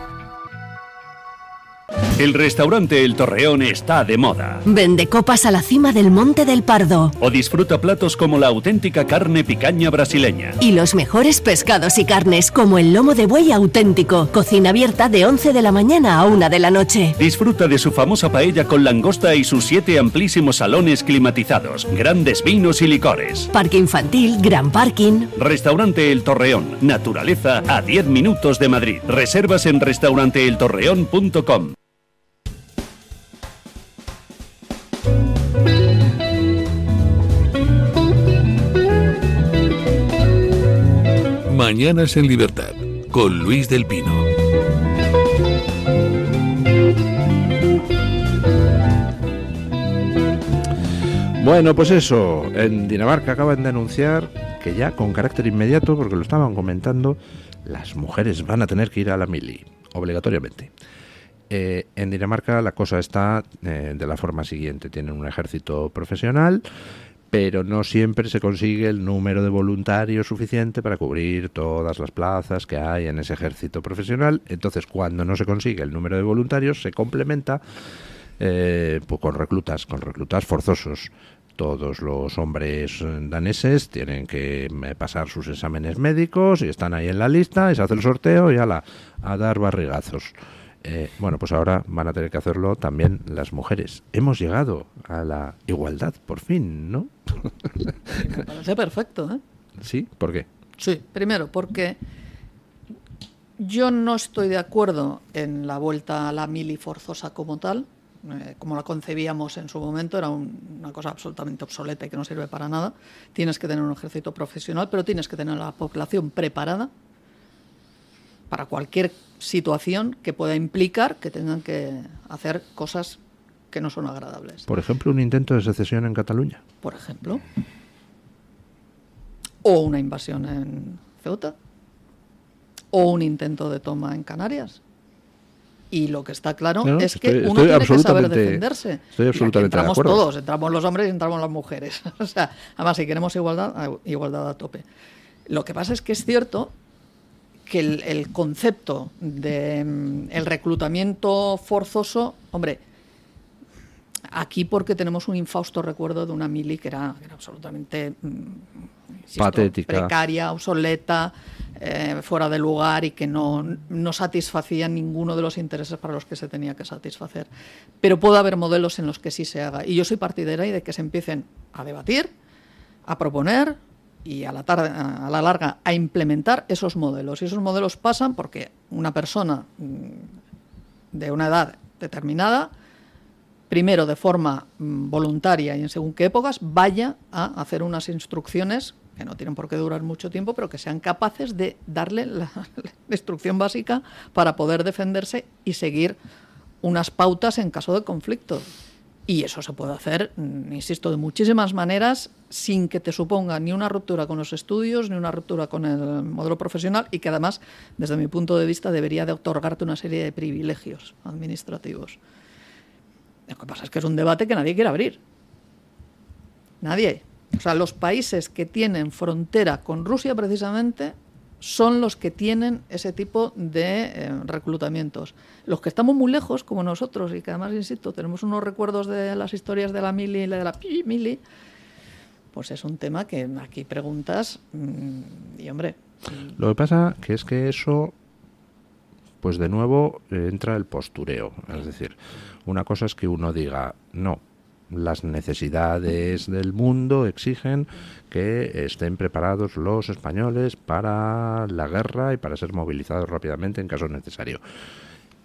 [SPEAKER 10] El restaurante El Torreón está de moda.
[SPEAKER 12] Vende copas a la cima del Monte del Pardo.
[SPEAKER 10] O disfruta platos como la auténtica carne picaña brasileña.
[SPEAKER 12] Y los mejores pescados y carnes como el lomo de buey auténtico. Cocina abierta de 11 de la mañana a 1 de la noche.
[SPEAKER 10] Disfruta de su famosa paella con langosta y sus 7 amplísimos salones climatizados, grandes vinos y licores.
[SPEAKER 12] Parque infantil, gran parking.
[SPEAKER 10] Restaurante El Torreón. Naturaleza a 10 minutos de Madrid. Reservas en restauranteeltorreón.com.
[SPEAKER 1] Mañanas en Libertad, con Luis del Pino.
[SPEAKER 2] Bueno, pues eso, en Dinamarca acaban de anunciar que ya con carácter inmediato, porque lo estaban comentando, las mujeres van a tener que ir a la mili, obligatoriamente. En Dinamarca la cosa está de la forma siguiente: tienen un ejército profesional, pero no siempre se consigue el número de voluntarios suficiente para cubrir todas las plazas que hay en ese ejército profesional. Entonces, cuando no se consigue el número de voluntarios, se complementa pues con reclutas forzosos. Todos los hombres daneses tienen que pasar sus exámenes médicos y están ahí en la lista, y se hace el sorteo y a dar barrigazos. Bueno, pues ahora van a tener que hacerlo también las mujeres. Hemos llegado a la igualdad, por fin, ¿no?
[SPEAKER 3] Me parece perfecto, ¿eh?
[SPEAKER 2] ¿Sí? ¿Por qué?
[SPEAKER 3] Sí, primero porque yo no estoy de acuerdo en la vuelta a la mili forzosa como tal. Como la concebíamos en su momento, era una cosa absolutamente obsoleta y que no sirve para nada. Tienes que tener un ejército profesional, pero tienes que tener a la población preparada para cualquier situación que pueda implicar que tengan que hacer cosas que no son agradables.
[SPEAKER 2] Por ejemplo, un intento de secesión en Cataluña.
[SPEAKER 3] Por ejemplo. O una invasión en Ceuta. O un intento de toma en Canarias. Y lo que está claro es que uno tiene que saber defenderse.
[SPEAKER 2] Estoy absolutamente de acuerdo.
[SPEAKER 3] Entramos todos, entramos los hombres y entramos las mujeres. O sea, además, si queremos igualdad a tope. Lo que pasa es que es cierto que el concepto de el reclutamiento forzoso, hombre, aquí porque tenemos un infausto recuerdo de una mili que era absolutamente
[SPEAKER 2] patética,
[SPEAKER 3] precaria, obsoleta, fuera de lugar y que no satisfacía ninguno de los intereses para los que se tenía que satisfacer. Pero puede haber modelos en los que sí se haga. Y yo soy partidaria de que se empiecen a debatir, a proponer y a la larga a implementar esos modelos. Y esos modelos pasan porque una persona de una edad determinada, primero de forma voluntaria y en según qué épocas, vaya a hacer unas instrucciones que no tienen por qué durar mucho tiempo, pero que sean capaces de darle la instrucción básica para poder defenderse y seguir unas pautas en caso de conflicto. Y eso se puede hacer, insisto, de muchísimas maneras, sin que te suponga ni una ruptura con los estudios, ni una ruptura con el modelo profesional, y que además, desde mi punto de vista, debería de otorgarte una serie de privilegios administrativos. Lo que pasa es que es un debate que nadie quiere abrir. Nadie. O sea, los países que tienen frontera con Rusia, precisamente, son los que tienen ese tipo de reclutamientos. Los que estamos muy lejos, como nosotros, y que además, insisto, tenemos unos recuerdos de las historias de la mili y de la mili, pues es un tema que aquí preguntas y, hombre...
[SPEAKER 2] Lo que pasa que es que eso, pues de nuevo entra el postureo. Es decir, una cosa es que uno diga, no, las necesidades del mundo exigen que estén preparados los españoles para la guerra y para ser movilizados rápidamente en caso necesario.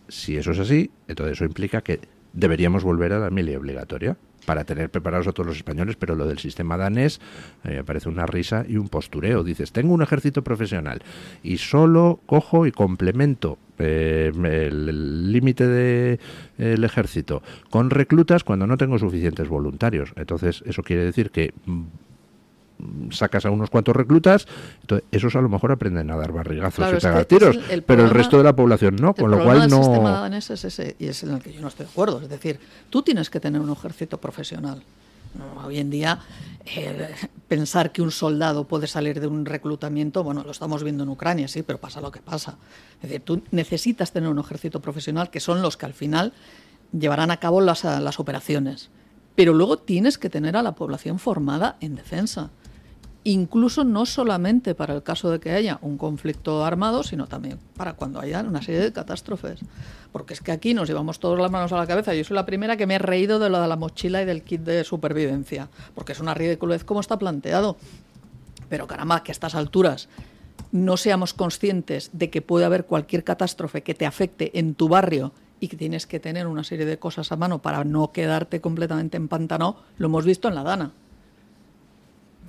[SPEAKER 2] Si eso es así, entonces eso implica que deberíamos volver a la mili obligatoria para tener preparados a todos los españoles, pero lo del sistema danés me parece una risa y un postureo. Dices, tengo un ejército profesional y solo cojo y complemento el límite del ejército con reclutas cuando no tengo suficientes voluntarios. Entonces eso quiere decir que sacas a unos cuantos reclutas, entonces esos a lo mejor aprenden a dar barrigazos, claro, y pegar tiros, pero el resto de la población no, con lo cual no...
[SPEAKER 3] El sistema danés es ese, y es en el que yo no estoy de acuerdo. Es decir, tú tienes que tener un ejército profesional. Hoy en día, pensar que un soldado puede salir de un reclutamiento, bueno, lo estamos viendo en Ucrania, sí, pero pasa lo que pasa. Es decir, tú necesitas tener un ejército profesional, que son los que al final llevarán a cabo las operaciones. Pero luego tienes que tener a la población formada en defensa. Incluso no solamente para el caso de que haya un conflicto armado, sino también para cuando haya una serie de catástrofes. Porque es que aquí nos llevamos todas las manos a la cabeza. Yo soy la primera que me he reído de lo de la mochila y del kit de supervivencia, porque es una ridiculez como está planteado. Pero caramba, que a estas alturas no seamos conscientes de que puede haber cualquier catástrofe que te afecte en tu barrio y que tienes que tener una serie de cosas a mano para no quedarte completamente empantanado, lo hemos visto en la Dana.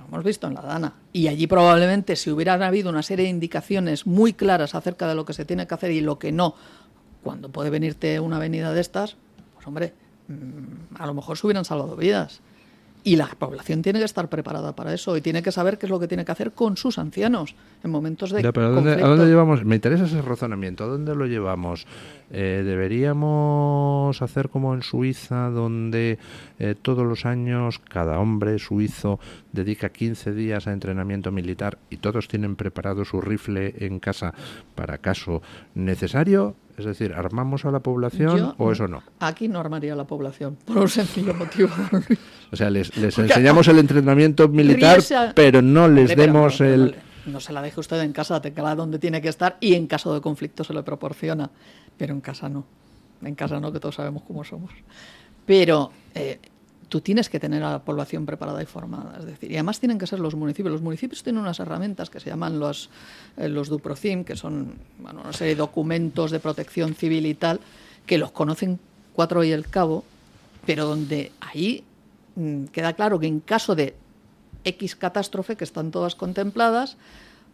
[SPEAKER 3] Hemos visto en la Dana. Y allí probablemente, si hubieran habido una serie de indicaciones muy claras acerca de lo que se tiene que hacer y lo que no, cuando puede venirte una avenida de estas, pues hombre, a lo mejor se hubieran salvado vidas. Y la población tiene que estar preparada para eso y tiene que saber qué es lo que tiene que hacer con sus ancianos en momentos de
[SPEAKER 2] pero
[SPEAKER 3] conflicto.
[SPEAKER 2] ¿a dónde llevamos? Me interesa ese razonamiento. ¿A dónde lo llevamos? ¿Deberíamos hacer como en Suiza, donde todos los años cada hombre suizo dedica 15 días a entrenamiento militar y todos tienen preparado su rifle en casa para caso necesario? Es decir, ¿armamos a la población o eso no?
[SPEAKER 3] Aquí no armaría a la población, por un sencillo motivo.
[SPEAKER 2] O sea, les enseñamos el entrenamiento militar, pero no les demos el...
[SPEAKER 3] No se la deje usted en casa, téngala donde tiene que estar y en caso de conflicto se le proporciona. Pero en casa no. En casa no, que todos sabemos cómo somos. Pero tú tienes que tener a la población preparada y formada. Es decir, y además tienen que ser los municipios. Los municipios tienen unas herramientas que se llaman los DUPROCIM, que son una serie de documentos de protección civil y tal, que los conocen cuatro y el cabo, pero donde ahí queda claro que en caso de X catástrofe, que están todas contempladas,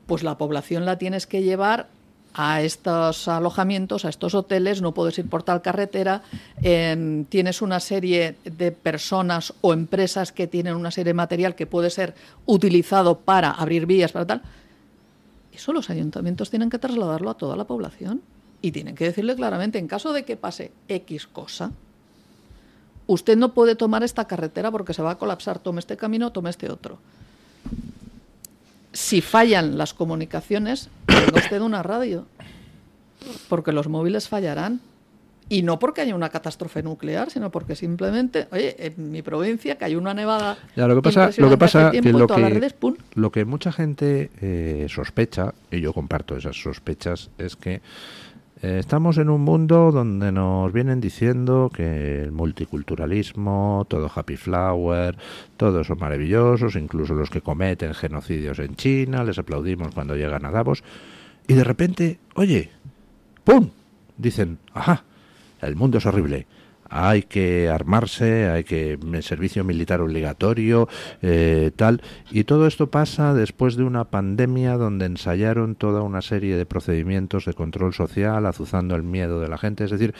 [SPEAKER 3] pues la población la tienes que llevar a estos alojamientos, a estos hoteles, no puedes ir por tal carretera, tienes una serie de personas o empresas que tienen una serie de material que puede ser utilizado para abrir vías, para tal. Eso los ayuntamientos tienen que trasladarlo a toda la población y tienen que decirle claramente, en caso de que pase X cosa, usted no puede tomar esta carretera porque se va a colapsar, tome este camino, tome este otro. Si fallan las comunicaciones, tenga usted una radio, porque los móviles fallarán. Y no porque haya una catástrofe nuclear, sino porque simplemente, oye, en mi provincia que hay una nevada.
[SPEAKER 2] Ya, lo que pasa
[SPEAKER 3] que
[SPEAKER 2] lo que mucha gente sospecha, y yo comparto esas sospechas, es que estamos en un mundo donde nos vienen diciendo que el multiculturalismo, todo happy flower, todos son maravillosos, incluso los que cometen genocidios en China, les aplaudimos cuando llegan a Davos, y de repente, oye, ¡pum!, dicen, ¡ajá!, el mundo es horrible, hay que armarse, hay que servicio militar obligatorio, tal. Y todo esto pasa después de una pandemia donde ensayaron toda una serie de procedimientos de control social, azuzando el miedo de la gente. Es decir,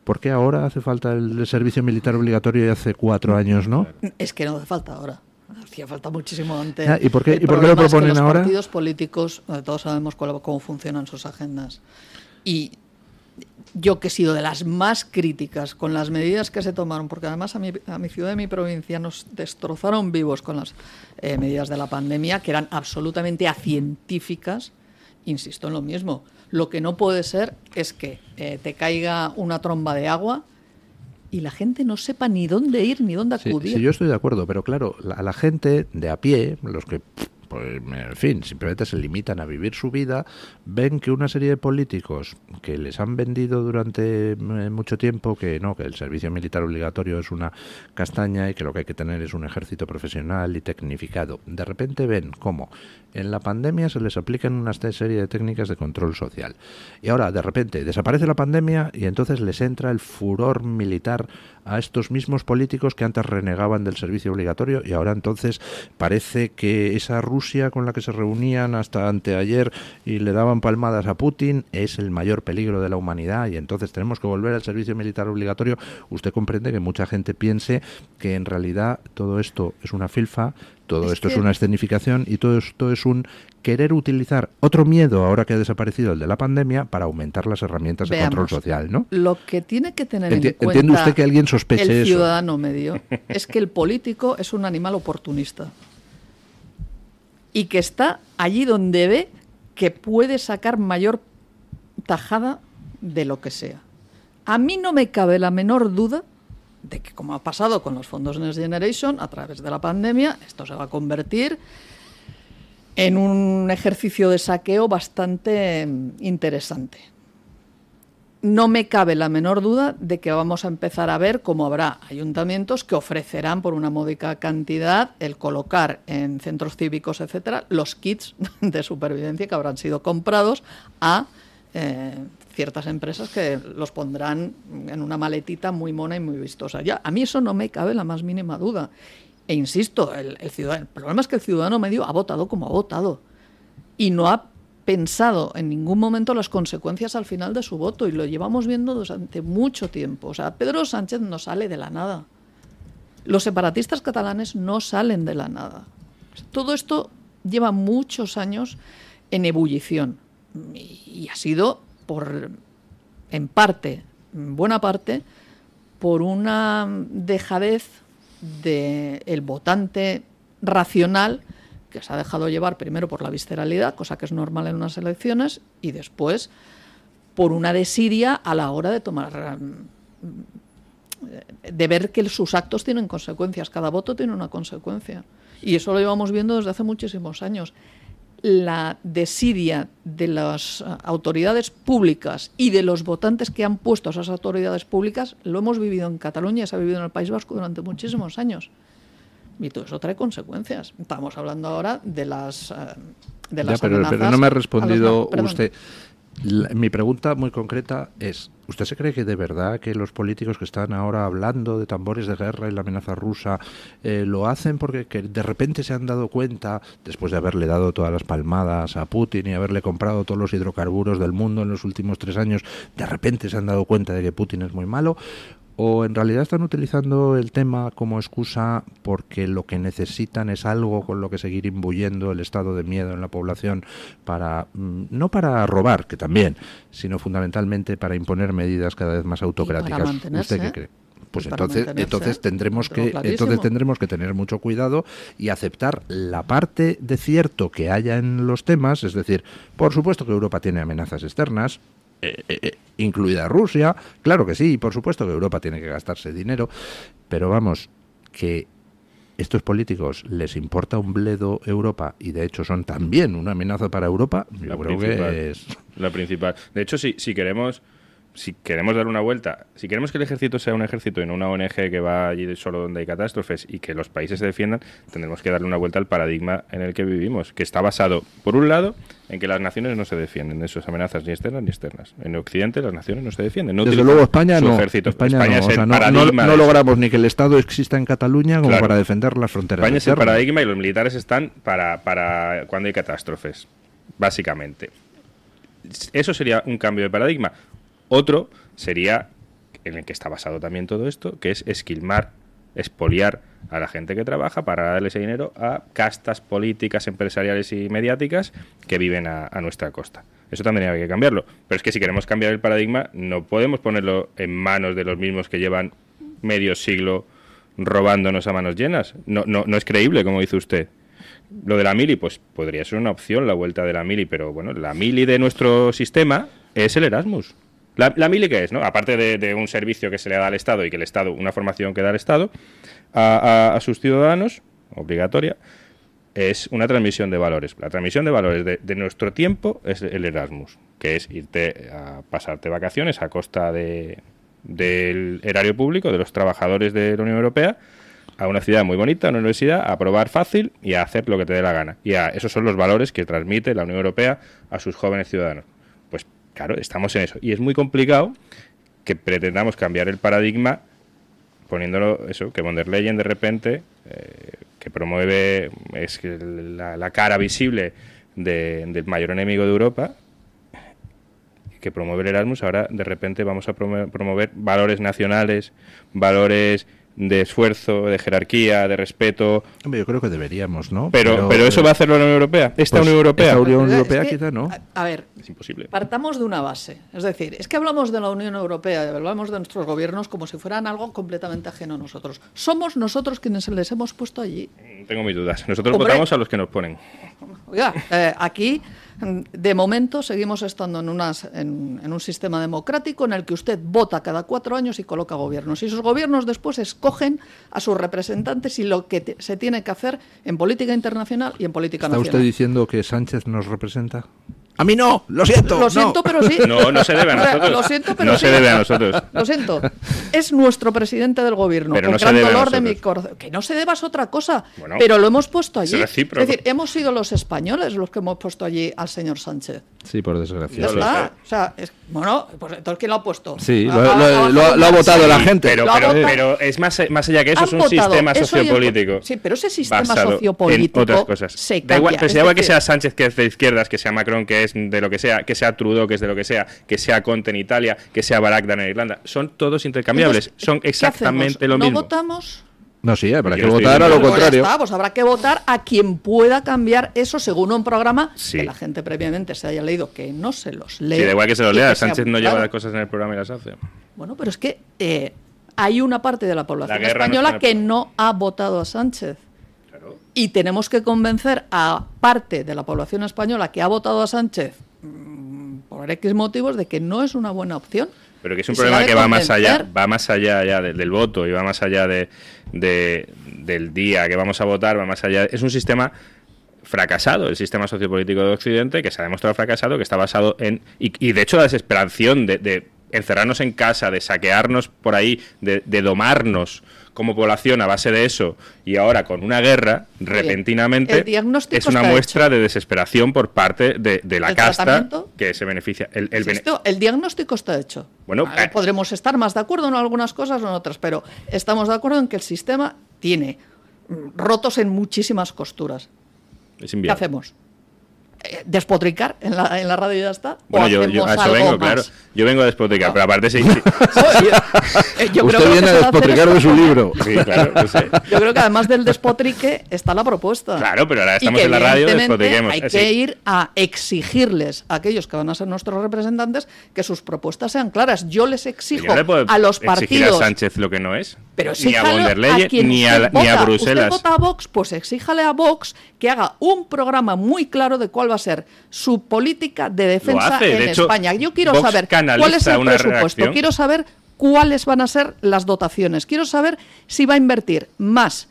[SPEAKER 2] ¿por qué ahora hace falta el servicio militar obligatorio y hace 4 años no?
[SPEAKER 3] Es que no hace falta ahora. Hacía falta muchísimo antes.
[SPEAKER 2] ¿Y por qué lo proponen ahora?
[SPEAKER 3] Los partidos políticos, todos sabemos cómo funcionan sus agendas. Y yo, que he sido de las más críticas con las medidas que se tomaron, porque además a mi ciudad y mi provincia nos destrozaron vivos con las medidas de la pandemia, que eran absolutamente acientíficas, insisto en lo mismo. Lo que no puede ser es que te caiga una tromba de agua y la gente no sepa ni dónde ir ni dónde acudir.
[SPEAKER 2] Sí, yo estoy de acuerdo, pero claro, la gente de a pie, los que, pues, en fin, simplemente se limitan a vivir su vida, ven que una serie de políticos que les han vendido durante mucho tiempo que no, que el servicio militar obligatorio es una castaña y que lo que hay que tener es un ejército profesional y tecnificado, de repente ven cómo en la pandemia se les aplican una serie de técnicas de control social. Y ahora, de repente, desaparece la pandemia y entonces les entra el furor militar a estos mismos políticos que antes renegaban del servicio obligatorio y ahora entonces parece que esa Rusia Rusia con la que se reunían hasta anteayer y le daban palmadas a Putin es el mayor peligro de la humanidad y entonces tenemos que volver al servicio militar obligatorio. Usted comprende que mucha gente piense que en realidad todo esto es una filfa, todo esto es una escenificación y todo esto es un querer utilizar otro miedo, ahora que ha desaparecido el de la pandemia, para aumentar las herramientas de control social, ¿no?
[SPEAKER 3] Lo que tiene que tener en cuenta
[SPEAKER 2] ¿Entiende usted que alguien sospeche
[SPEAKER 3] el
[SPEAKER 2] eso?
[SPEAKER 3] ciudadano medio es que el político es un animal oportunista y que está allí donde ve que puede sacar mayor tajada de lo que sea. A mí no me cabe la menor duda de que, como ha pasado con los fondos Next Generation, a través de la pandemia, esto se va a convertir en un ejercicio de saqueo bastante interesante. No me cabe la menor duda de que vamos a empezar a ver cómo habrá ayuntamientos que ofrecerán por una módica cantidad el colocar en centros cívicos, etcétera, los kits de supervivencia que habrán sido comprados a ciertas empresas que los pondrán en una maletita muy mona y muy vistosa. Ya, a mí eso no me cabe la más mínima duda. E insisto, el problema es que el ciudadano medio ha votado como ha votado y no ha pensado en ningún momento las consecuencias al final de su voto, y lo llevamos viendo durante mucho tiempo. O sea, Pedro Sánchez no sale de la nada. Los separatistas catalanes no salen de la nada. Todo esto lleva muchos años en ebullición y ha sido en buena parte, por una dejadez del votante racional que se ha dejado llevar primero por la visceralidad, cosa que es normal en unas elecciones, y después por una desidia a la hora de ver que sus actos tienen consecuencias. Cada voto tiene una consecuencia. Y eso lo llevamos viendo desde hace muchísimos años. La desidia de las autoridades públicas y de los votantes que han puesto a esas autoridades públicas lo hemos vivido en Cataluña, se ha vivido en el País Vasco durante muchísimos años. Y todo eso trae consecuencias. Estamos hablando ahora de las amenazas.
[SPEAKER 2] Pero no me ha respondido usted. Mi pregunta muy concreta es, ¿usted se cree que de verdad que los políticos que están ahora hablando de tambores de guerra y la amenaza rusa lo hacen porque que de repente se han dado cuenta, después de haberle dado todas las palmadas a Putin y haberle comprado todos los hidrocarburos del mundo en los últimos 3 años, de repente se han dado cuenta de que Putin es muy malo? ¿O en realidad están utilizando el tema como excusa porque lo que necesitan es algo con lo que seguir imbuyendo el estado de miedo en la población para, no para robar, que también, sino fundamentalmente para imponer medidas cada vez más autocráticas? ¿Usted qué cree? Pues entonces tendremos que tener mucho cuidado y aceptar la parte de cierto que haya en los temas, es decir, por supuesto que Europa tiene amenazas externas, incluida Rusia, claro que sí, por supuesto que Europa tiene que gastarse dinero, pero vamos, que estos políticos les importa un bledo Europa y de hecho son también una amenaza para Europa, yo creo que es
[SPEAKER 4] la principal. De hecho, si queremos dar una vuelta, si queremos que el ejército sea un ejército y no una ONG que va allí solo donde hay catástrofes y que los países se defiendan, tendremos que darle una vuelta al paradigma en el que vivimos, que está basado, por un lado, en que las naciones no se defienden de sus amenazas ni externas ni externas. En Occidente las naciones no se defienden. No
[SPEAKER 2] desde luego España no.
[SPEAKER 4] España
[SPEAKER 2] es el paradigma. No logramos ni que el Estado exista en Cataluña como para defender las fronteras.
[SPEAKER 4] España es el paradigma y los militares están para cuando hay catástrofes, básicamente. Eso sería un cambio de paradigma. Otro sería, en el que está basado también todo esto, que es esquilmar, expoliar a la gente que trabaja para darle ese dinero a castas políticas, empresariales y mediáticas que viven a nuestra costa. Eso también hay que cambiarlo. Pero es que si queremos cambiar el paradigma, no podemos ponerlo en manos de los mismos que llevan medio siglo robándonos a manos llenas. No es creíble, como dice usted. Lo de la mili, pues podría ser una opción, la vuelta de la mili, pero bueno, la mili de nuestro sistema es el Erasmus. ¿La mili qué es, no? Aparte de un servicio que se le da al Estado y que el Estado, una formación que da al Estado a sus ciudadanos, obligatoria, es una transmisión de valores. La transmisión de valores de nuestro tiempo es el Erasmus, que es irte a pasarte vacaciones a costa del erario público, de los trabajadores de la Unión Europea, a una ciudad muy bonita, a una universidad, a probar fácil y a hacer lo que te dé la gana. Y esos son los valores que transmite la Unión Europea a sus jóvenes ciudadanos. Pues claro, estamos en eso. Y es muy complicado que pretendamos cambiar el paradigma poniéndolo eso, que von der Leyen de repente, que promueve, es la cara visible del mayor enemigo de Europa, que promueve el Erasmus, ahora de repente vamos a promover valores nacionales, valores de esfuerzo, de jerarquía, de respeto.
[SPEAKER 2] Hombre, yo creo que deberíamos, ¿no?
[SPEAKER 4] Pero eso va a hacer la Unión Europea. Esta Unión Europea.
[SPEAKER 2] Esta Unión Europea quizá no.
[SPEAKER 3] A ver,
[SPEAKER 4] es imposible.
[SPEAKER 3] Partamos de una base. Es decir, es que hablamos de la Unión Europea, hablamos de nuestros gobiernos como si fueran algo completamente ajeno a nosotros. Somos nosotros quienes les hemos puesto allí.
[SPEAKER 4] Tengo mis dudas. Nosotros votamos a los que nos ponen.
[SPEAKER 3] Oiga, aquí de momento seguimos estando en un sistema democrático en el que usted vota cada 4 años y coloca gobiernos. Y esos gobiernos después escogen a sus representantes y lo que se tiene que hacer en política internacional y en política nacional.
[SPEAKER 2] ¿Está usted diciendo que Sánchez nos representa? A mí no, lo siento.
[SPEAKER 3] Lo siento, pero sí.
[SPEAKER 4] No se debe a nosotros.
[SPEAKER 3] Lo siento, pero
[SPEAKER 4] no
[SPEAKER 3] sí.
[SPEAKER 4] se debe a nosotros.
[SPEAKER 3] Lo siento. Es nuestro presidente del gobierno.
[SPEAKER 4] Pero no
[SPEAKER 3] con gran dolor de mi
[SPEAKER 4] nosotros.
[SPEAKER 3] corazón. Que no se deba es otra cosa.
[SPEAKER 4] Bueno,
[SPEAKER 3] pero lo hemos puesto allí.
[SPEAKER 4] es recíproco.
[SPEAKER 3] Es decir, hemos sido los españoles los que hemos puesto allí al señor Sánchez.
[SPEAKER 2] Sí, por desgracia.
[SPEAKER 3] Ya está. O sea, bueno, pues entonces ¿quién lo ha puesto?
[SPEAKER 2] Sí, lo ha votado la gente.
[SPEAKER 4] Pero es más allá que eso, es un sistema sociopolítico.
[SPEAKER 3] Sí, pero ese sistema
[SPEAKER 4] basado
[SPEAKER 3] sociopolítico
[SPEAKER 4] en otras cosas.
[SPEAKER 3] se
[SPEAKER 4] Da igual,
[SPEAKER 3] cambia.
[SPEAKER 4] pero si da igual que sea Sánchez, que es de izquierdas, que sea Macron, que es de lo que sea Trudeau, que es de lo que sea Conte en Italia, que sea Barack en Irlanda, son todos intercambiables, son exactamente lo mismo.
[SPEAKER 3] ¿No votamos?
[SPEAKER 2] No, sí, habrá que
[SPEAKER 4] Yo
[SPEAKER 2] votar a lo contrario.
[SPEAKER 3] Ya está, pues habrá que votar a quien pueda cambiar eso según un programa que la gente previamente se haya leído, que no se los lee.
[SPEAKER 4] Sí, da igual que se los lea, Sánchez no lleva
[SPEAKER 3] claro.
[SPEAKER 4] las cosas en el programa y las hace.
[SPEAKER 3] Bueno, pero es que hay una parte de la población
[SPEAKER 4] La guerra
[SPEAKER 3] española
[SPEAKER 4] no
[SPEAKER 3] que no ha votado a Sánchez. Y tenemos que convencer a parte de la población española que ha votado a Sánchez por X motivos de que no es una buena opción.
[SPEAKER 4] Pero que es un
[SPEAKER 3] Y se
[SPEAKER 4] problema
[SPEAKER 3] la de
[SPEAKER 4] que
[SPEAKER 3] convencer.
[SPEAKER 4] va más allá ya del voto y va más allá del día que vamos a votar, va más allá. Es un sistema fracasado, el sistema sociopolítico de Occidente, que se ha demostrado fracasado, que está basado en... Y de hecho la desesperación de encerrarnos en casa, de saquearnos por ahí, de domarnos como población a base de eso, y ahora con una guerra, repentinamente,
[SPEAKER 3] el diagnóstico
[SPEAKER 4] es una
[SPEAKER 3] está
[SPEAKER 4] muestra de desesperación por parte de la
[SPEAKER 3] ¿El
[SPEAKER 4] casta
[SPEAKER 3] tratamiento?
[SPEAKER 4] que se beneficia.
[SPEAKER 3] El diagnóstico está hecho.
[SPEAKER 4] Bueno,
[SPEAKER 3] podremos estar más de acuerdo en algunas cosas o en otras, pero estamos de acuerdo en que el sistema tiene rotos en muchísimas costuras.
[SPEAKER 4] es
[SPEAKER 3] ¿Qué
[SPEAKER 4] inviable.
[SPEAKER 3] hacemos? ¿Despotricar en la radio y ya está?
[SPEAKER 4] Bueno,
[SPEAKER 3] ¿O
[SPEAKER 4] yo
[SPEAKER 3] hacemos
[SPEAKER 4] a eso
[SPEAKER 3] algo
[SPEAKER 4] vengo,
[SPEAKER 3] más?
[SPEAKER 4] claro. Yo vengo a despotricar, pero aparte sí.
[SPEAKER 3] Yo creo
[SPEAKER 2] Usted
[SPEAKER 3] que
[SPEAKER 2] viene a
[SPEAKER 3] lo que se va hacer
[SPEAKER 2] despotricar
[SPEAKER 3] es-
[SPEAKER 2] de su libro.
[SPEAKER 4] Sí, claro, lo sé.
[SPEAKER 3] Yo creo que además del despotrique está la propuesta.
[SPEAKER 4] Claro, pero ahora
[SPEAKER 3] Y
[SPEAKER 4] estamos
[SPEAKER 3] que
[SPEAKER 4] en la radio,
[SPEAKER 3] evidentemente
[SPEAKER 4] despotriquemos.
[SPEAKER 3] hay
[SPEAKER 4] Sí.
[SPEAKER 3] que ir a exigirles a aquellos que van a ser nuestros representantes que sus propuestas sean claras. Yo les exijo
[SPEAKER 4] Yo no le puedo
[SPEAKER 3] a los
[SPEAKER 4] exigir
[SPEAKER 3] partidos...
[SPEAKER 4] a Sánchez lo que no es,
[SPEAKER 3] Pero
[SPEAKER 4] ni a
[SPEAKER 3] exíjale
[SPEAKER 4] von der Leyen,
[SPEAKER 3] quien
[SPEAKER 4] ni
[SPEAKER 3] usted
[SPEAKER 4] a
[SPEAKER 3] vota.
[SPEAKER 4] Bruselas.
[SPEAKER 3] Usted vota a Vox, pues exíjale a Vox que haga un programa muy claro de cuál va a ser su política de defensa
[SPEAKER 4] hace,
[SPEAKER 3] en
[SPEAKER 4] de hecho,
[SPEAKER 3] España. Yo quiero
[SPEAKER 4] Vox
[SPEAKER 3] saber
[SPEAKER 4] canaliza
[SPEAKER 3] cuál es el
[SPEAKER 4] una
[SPEAKER 3] presupuesto,
[SPEAKER 4] reacción.
[SPEAKER 3] quiero saber cuáles van a ser las dotaciones, quiero saber si va a invertir más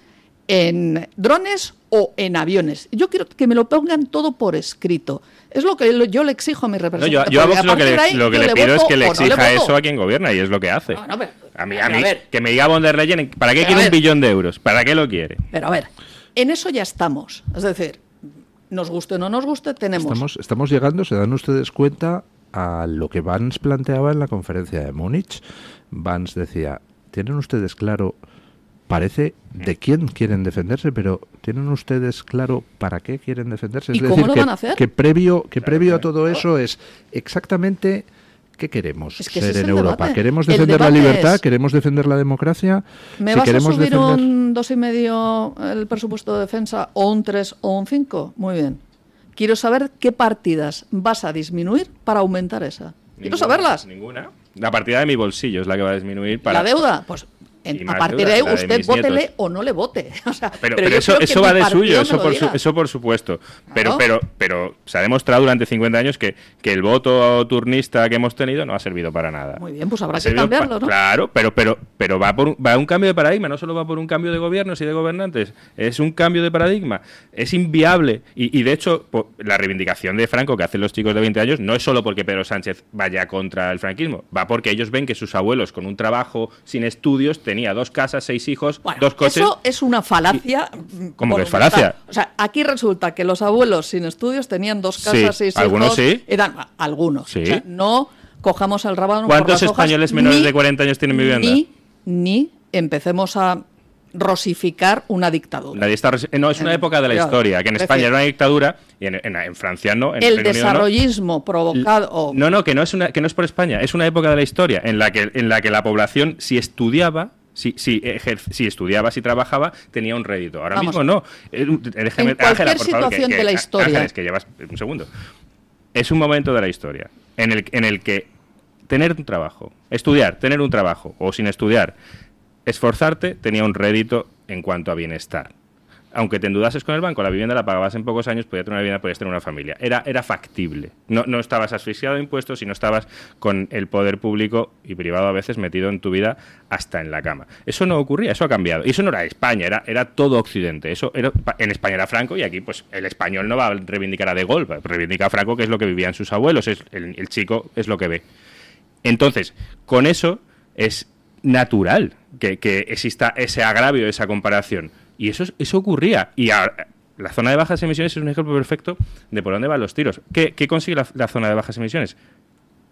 [SPEAKER 3] en drones o en aviones. Yo quiero que me lo pongan todo por escrito. Es lo que yo le exijo a mi
[SPEAKER 4] No,
[SPEAKER 3] representante.
[SPEAKER 4] yo a
[SPEAKER 3] porque
[SPEAKER 4] Vox lo que
[SPEAKER 3] partir de ahí
[SPEAKER 4] lo que
[SPEAKER 3] yo
[SPEAKER 4] le pido es
[SPEAKER 3] voto
[SPEAKER 4] que le
[SPEAKER 3] o no
[SPEAKER 4] exija
[SPEAKER 3] voto.
[SPEAKER 4] eso a quien gobierna, y es lo que hace.
[SPEAKER 3] No, pero-
[SPEAKER 4] a mí,
[SPEAKER 3] pero a ver.
[SPEAKER 4] que me diga von der Leyen, ¿para qué
[SPEAKER 3] Pero
[SPEAKER 4] quiere
[SPEAKER 3] a
[SPEAKER 4] un
[SPEAKER 3] ver.
[SPEAKER 4] billón de euros? ¿Para qué lo quiere?
[SPEAKER 3] Pero a ver, en eso ya estamos. Es decir, nos guste o no nos guste, tenemos...
[SPEAKER 2] Estamos llegando, ¿se dan ustedes cuenta a lo que Vance planteaba en la conferencia de Múnich? Vance decía, ¿tienen ustedes claro, parece, de quién quieren defenderse, pero ¿tienen ustedes claro para qué quieren defenderse?
[SPEAKER 3] ¿Y
[SPEAKER 2] Es
[SPEAKER 3] cómo
[SPEAKER 2] decir,
[SPEAKER 3] lo
[SPEAKER 2] que,
[SPEAKER 3] van a hacer?
[SPEAKER 2] que previo a todo eso es exactamente... ¿Qué queremos
[SPEAKER 3] Es que ese
[SPEAKER 2] ser
[SPEAKER 3] es
[SPEAKER 2] en
[SPEAKER 3] el
[SPEAKER 2] Europa?
[SPEAKER 3] debate.
[SPEAKER 2] ¿Queremos
[SPEAKER 3] El
[SPEAKER 2] defender la
[SPEAKER 3] debate
[SPEAKER 2] libertad?
[SPEAKER 3] es-
[SPEAKER 2] ¿Queremos defender la democracia?
[SPEAKER 3] ¿Me
[SPEAKER 2] Si
[SPEAKER 3] vas a
[SPEAKER 2] queremos
[SPEAKER 3] subir
[SPEAKER 2] defender-
[SPEAKER 3] un 2,5 el presupuesto de defensa, o un 3 o un 5? Muy bien. Quiero saber qué partidas vas a disminuir para aumentar esa. Quiero saberlas.
[SPEAKER 4] Ninguna. La partida de mi bolsillo es la que va a disminuir para...
[SPEAKER 3] La deuda, pues
[SPEAKER 4] Y
[SPEAKER 3] a
[SPEAKER 4] más
[SPEAKER 3] partir
[SPEAKER 4] deuda,
[SPEAKER 3] de ahí
[SPEAKER 4] la de
[SPEAKER 3] usted
[SPEAKER 4] mis
[SPEAKER 3] vótele
[SPEAKER 4] nietos.
[SPEAKER 3] o no le vote. O sea,
[SPEAKER 4] Pero
[SPEAKER 3] yo
[SPEAKER 4] eso,
[SPEAKER 3] quiero que
[SPEAKER 4] eso
[SPEAKER 3] mi
[SPEAKER 4] va de
[SPEAKER 3] partido
[SPEAKER 4] suyo,
[SPEAKER 3] me
[SPEAKER 4] eso
[SPEAKER 3] lo
[SPEAKER 4] por,
[SPEAKER 3] diga.
[SPEAKER 4] eso por supuesto.
[SPEAKER 3] Claro.
[SPEAKER 4] Pero se ha demostrado durante 50 años que el voto turnista que hemos tenido no ha servido para nada.
[SPEAKER 3] Muy bien, pues habrá
[SPEAKER 4] Ha
[SPEAKER 3] que
[SPEAKER 4] servido
[SPEAKER 3] cambiarlo, ¿no?
[SPEAKER 4] Claro, pero va un cambio de paradigma, no solo va por un cambio de gobiernos y de gobernantes, es un cambio de paradigma, es inviable. Y de hecho, la reivindicación de Franco que hacen los chicos de 20 años no es solo porque Pedro Sánchez vaya contra el franquismo, va porque ellos ven que sus abuelos con un trabajo sin estudios tenía 2 casas, 6 hijos, 2 coches.
[SPEAKER 3] Eso es una falacia.
[SPEAKER 4] ¿Cómo que es
[SPEAKER 3] monumental.
[SPEAKER 4] falacia?
[SPEAKER 3] O sea, aquí resulta que los abuelos sin estudios tenían 2 casas,
[SPEAKER 4] Sí,
[SPEAKER 3] 6 hijos.
[SPEAKER 4] algunos sí.
[SPEAKER 3] Algunos.
[SPEAKER 4] Sí.
[SPEAKER 3] O sea, no cojamos el rábano por
[SPEAKER 4] ¿Cuántos
[SPEAKER 3] las hojas,
[SPEAKER 4] españoles menores
[SPEAKER 3] ni-
[SPEAKER 4] de 40 años tienen vivienda?
[SPEAKER 3] Ni empecemos a rosificar una dictadura.
[SPEAKER 4] Nadie está no, es una época de la historia, que en España era una dictadura y en Francia no.
[SPEAKER 3] El desarrollismo provocado...
[SPEAKER 4] No, que no es por España, es una época de la historia en la que la población, si estudiaba... Si estudiaba, si trabajaba, tenía un rédito. Ahora mismo no.
[SPEAKER 3] Déjeme, en cualquier Ángela, situación de la historia.
[SPEAKER 4] Ángeles, que llevas un segundo. Es un momento de la historia en el que tener un trabajo, estudiar, tener un trabajo o sin estudiar, esforzarte, tenía un rédito en cuanto a bienestar. Aunque te endudases con el banco, la vivienda la pagabas en pocos años, podías tener una vivienda, podías tener una familia. Era factible. No estabas asfixiado de impuestos y no estabas con el poder público y privado a veces metido en tu vida hasta en la cama. Eso no ocurría, eso ha cambiado. Y eso no era España, era todo Occidente. En España era Franco y aquí pues el español no va a reivindicar a De Gaulle, reivindica a Franco, que es lo que vivían sus abuelos, el chico es lo que ve. Entonces, con eso es natural que exista ese agravio, esa comparación. Y eso ocurría. Y ahora, la zona de bajas emisiones es un ejemplo perfecto de por dónde van los tiros. ¿Qué consigue la zona de bajas emisiones?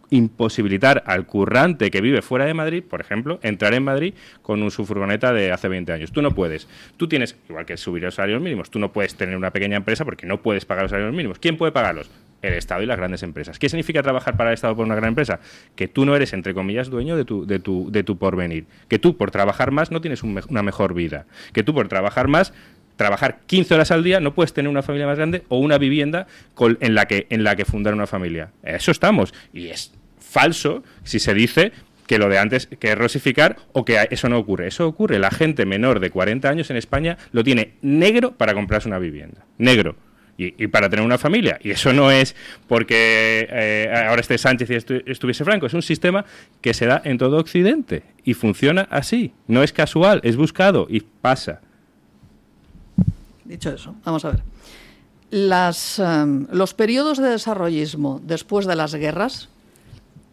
[SPEAKER 4] Imposibilitar al currante que vive fuera de Madrid, por ejemplo, entrar en Madrid con su furgoneta de hace 20 años. Tú no puedes. Tú tienes, igual que subir los salarios mínimos, tú no puedes tener una pequeña empresa porque no puedes pagar los salarios mínimos. ¿Quién puede pagarlos? El Estado y las grandes empresas. ¿Qué significa trabajar para el Estado por una gran empresa? Que tú no eres, entre comillas, dueño de tu porvenir. Que tú, por trabajar más, no tienes una mejor vida. Que tú, por trabajar más, trabajar 15 horas al día, no puedes tener una familia más grande o una vivienda en la que fundar una familia. Eso estamos. Y es falso si se dice que lo de antes, que es rosificar o que eso no ocurre. Eso ocurre. La gente menor de 40 años en España lo tiene negro para comprarse una vivienda. Negro. Y para tener una familia. Y eso no es porque ahora esté Sánchez y estuviese Franco. Es un sistema que se da en todo Occidente. Y funciona así. No es casual, es buscado y pasa.
[SPEAKER 3] Dicho eso, vamos a ver. Los periodos de desarrollismo después de las guerras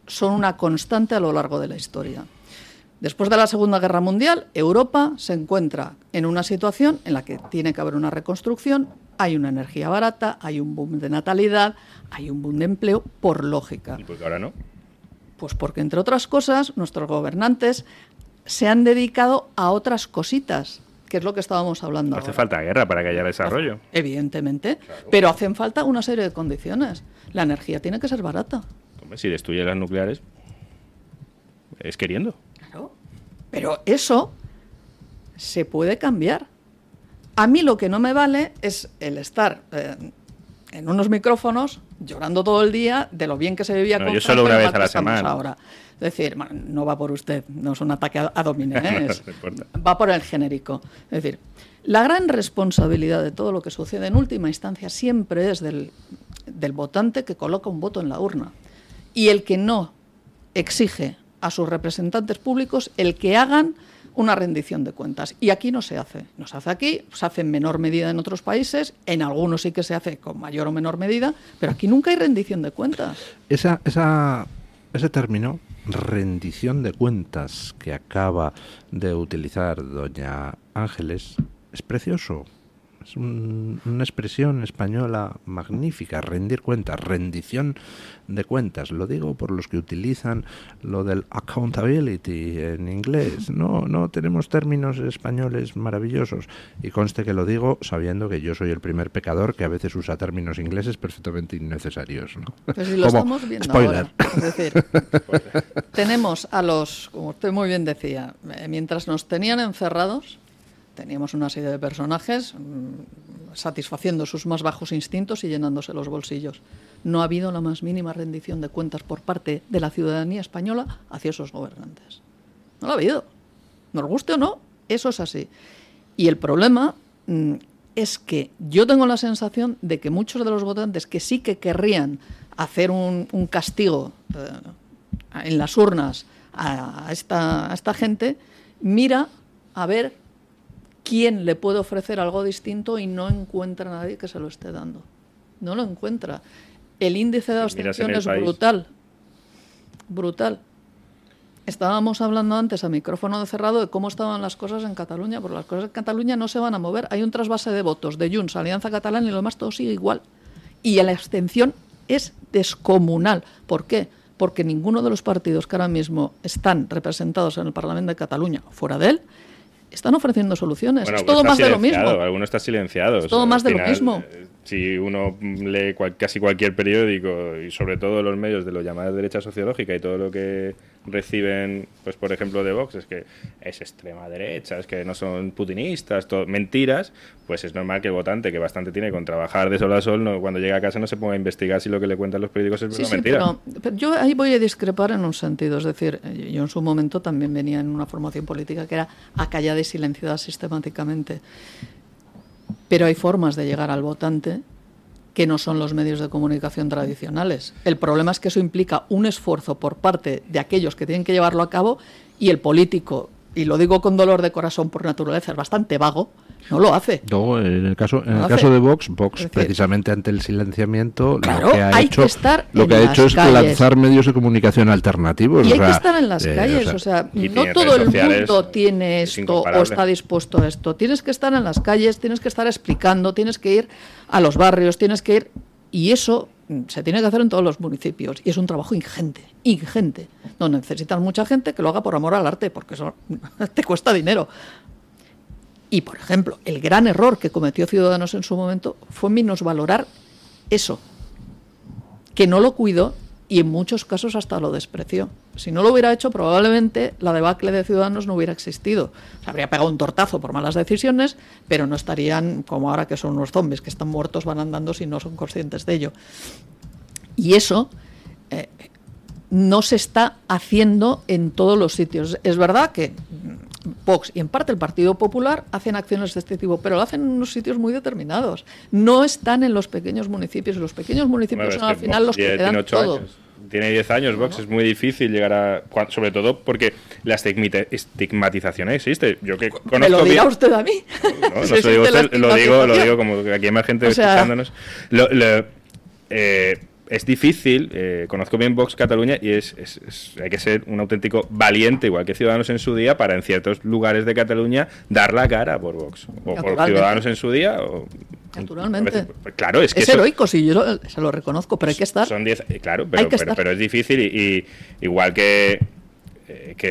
[SPEAKER 3] son una constante a lo largo de la historia. Después de la Segunda Guerra Mundial, Europa se encuentra en una situación en la que tiene que haber una reconstrucción, hay una energía barata, hay un boom de natalidad, hay un boom de empleo, por lógica.
[SPEAKER 4] ¿Y por qué ahora no?
[SPEAKER 3] Pues porque, entre otras cosas, nuestros gobernantes se han dedicado a otras cositas, que es lo que estábamos hablando ahora.
[SPEAKER 4] Hace falta guerra para que haya desarrollo.
[SPEAKER 3] Evidentemente, claro. Pero hacen falta una serie de condiciones. La energía tiene que ser barata.
[SPEAKER 4] Hombre, si destruye las nucleares, es queriendo.
[SPEAKER 3] Claro, pero eso se puede cambiar. A mí lo que no me vale es el estar en unos micrófonos llorando todo el día de lo bien que se vivía con
[SPEAKER 4] yo solo una vez a la semana.
[SPEAKER 3] Ahora. Es decir, no va por usted, no es un ataque a domine, va por el genérico. Es decir, la gran responsabilidad de todo lo que sucede en última instancia siempre es del votante que coloca un voto en la urna. Y el que no exige a sus representantes públicos el que hagan una rendición de cuentas. Y aquí no se hace. No se hace aquí, se hace en menor medida en otros países, en algunos sí que se hace con mayor o menor medida, pero aquí nunca hay rendición de cuentas.
[SPEAKER 2] Ese término, rendición de cuentas, que acaba de utilizar doña Ángeles, es precioso. Es una expresión española magnífica, rendir cuentas, rendición de cuentas. Lo digo por los que utilizan lo del accountability en inglés. No tenemos términos españoles maravillosos. Y conste que lo digo sabiendo que yo soy el primer pecador que a veces usa términos ingleses perfectamente innecesarios, ¿no?
[SPEAKER 3] Pues si lo estamos viendo
[SPEAKER 2] spoiler.
[SPEAKER 3] Ahora. Es decir, tenemos a los, como usted muy bien decía, mientras nos tenían encerrados, teníamos una serie de personajes satisfaciendo sus más bajos instintos y llenándose los bolsillos. No ha habido la más mínima rendición de cuentas por parte de la ciudadanía española hacia esos gobernantes. No lo ha habido. Nos guste o no, eso es así. Y el problema es que yo tengo la sensación de que muchos de los votantes que sí que querrían hacer un castigo en las urnas a esta gente, mira a ver quién le puede ofrecer algo distinto y no encuentra a nadie que se lo esté dando. No lo encuentra. El índice de abstención es brutal. Brutal. Estábamos hablando antes a micrófono cerrado de cómo estaban las cosas en Cataluña, porque las cosas en Cataluña no se van a mover. Hay un trasvase de votos de Junts, Alianza Catalana y lo demás todo sigue igual. Y la abstención es descomunal. ¿Por qué? Porque ninguno de los partidos que ahora mismo están representados en el Parlamento de Cataluña, fuera de él, están ofreciendo soluciones.
[SPEAKER 4] Bueno,
[SPEAKER 3] es todo más de lo mismo.
[SPEAKER 4] Alguno está silenciado.
[SPEAKER 3] Es todo más de lo mismo.
[SPEAKER 4] Si uno lee casi cualquier periódico y sobre todo los medios de lo llamado derecha sociológica y todo lo que reciben, pues por ejemplo de Vox, es que es extrema derecha, es que no son putinistas, mentiras, pues es normal que el votante, que bastante tiene con trabajar de sol a sol, cuando llega a casa no se ponga a investigar si lo que le cuentan los periódicos es una mentira.
[SPEAKER 3] Pero yo ahí voy a discrepar en un sentido, es decir, yo en su momento también venía en una formación política que era acallada y silenciada sistemáticamente. Pero hay formas de llegar al votante que no son los medios de comunicación tradicionales. El problema es que eso implica un esfuerzo por parte de aquellos que tienen que llevarlo a cabo y el político, y lo digo con dolor de corazón por naturaleza, es bastante vago, no lo hace.
[SPEAKER 2] No, en el caso de Vox, decir, precisamente ante el silenciamiento,
[SPEAKER 3] claro,
[SPEAKER 2] lo que ha hecho es lanzar medios de comunicación alternativos.
[SPEAKER 3] Y hay que estar en las calles, o sea, no todo el mundo tiene esto o está dispuesto a esto. Tienes que estar en las calles, tienes que estar explicando, tienes que ir a los barrios, tienes que ir... Y eso se tiene que hacer en todos los municipios. Y es un trabajo ingente, donde necesitas mucha gente que lo haga por amor al arte, porque eso te cuesta dinero. Y, por ejemplo, el gran error que cometió Ciudadanos en su momento fue minusvalorar eso, que no lo cuidó y en muchos casos hasta lo despreció. Si no lo hubiera hecho, probablemente la debacle de Ciudadanos no hubiera existido. Se habría pegado un tortazo por malas decisiones, pero no estarían como ahora, que son unos zombies que están muertos, van andando si no son conscientes de ello. Y eso no se está haciendo en todos los sitios. Es verdad que Vox y en parte el Partido Popular hacen acciones de este tipo, pero lo hacen en unos sitios muy determinados. No están en los pequeños municipios. Los pequeños municipios son al final los que dan todo.
[SPEAKER 4] Tiene 10 años Vox, es muy difícil llegar a... Sobre todo porque la estigmatización existe. Yo que conozco
[SPEAKER 3] ¿Me lo dirá usted a mí?
[SPEAKER 4] No soy usted, lo digo como que aquí hay más gente escuchándonos. Es difícil, conozco bien Vox Cataluña y hay que ser un auténtico valiente, igual que Ciudadanos en su día, para en ciertos lugares de Cataluña dar la cara por Vox. O por Ciudadanos en su día.
[SPEAKER 3] Naturalmente.
[SPEAKER 4] Claro, es
[SPEAKER 3] heroico, sí, yo se lo reconozco, pero hay que estar.
[SPEAKER 4] Son 10, claro, pero es difícil y igual que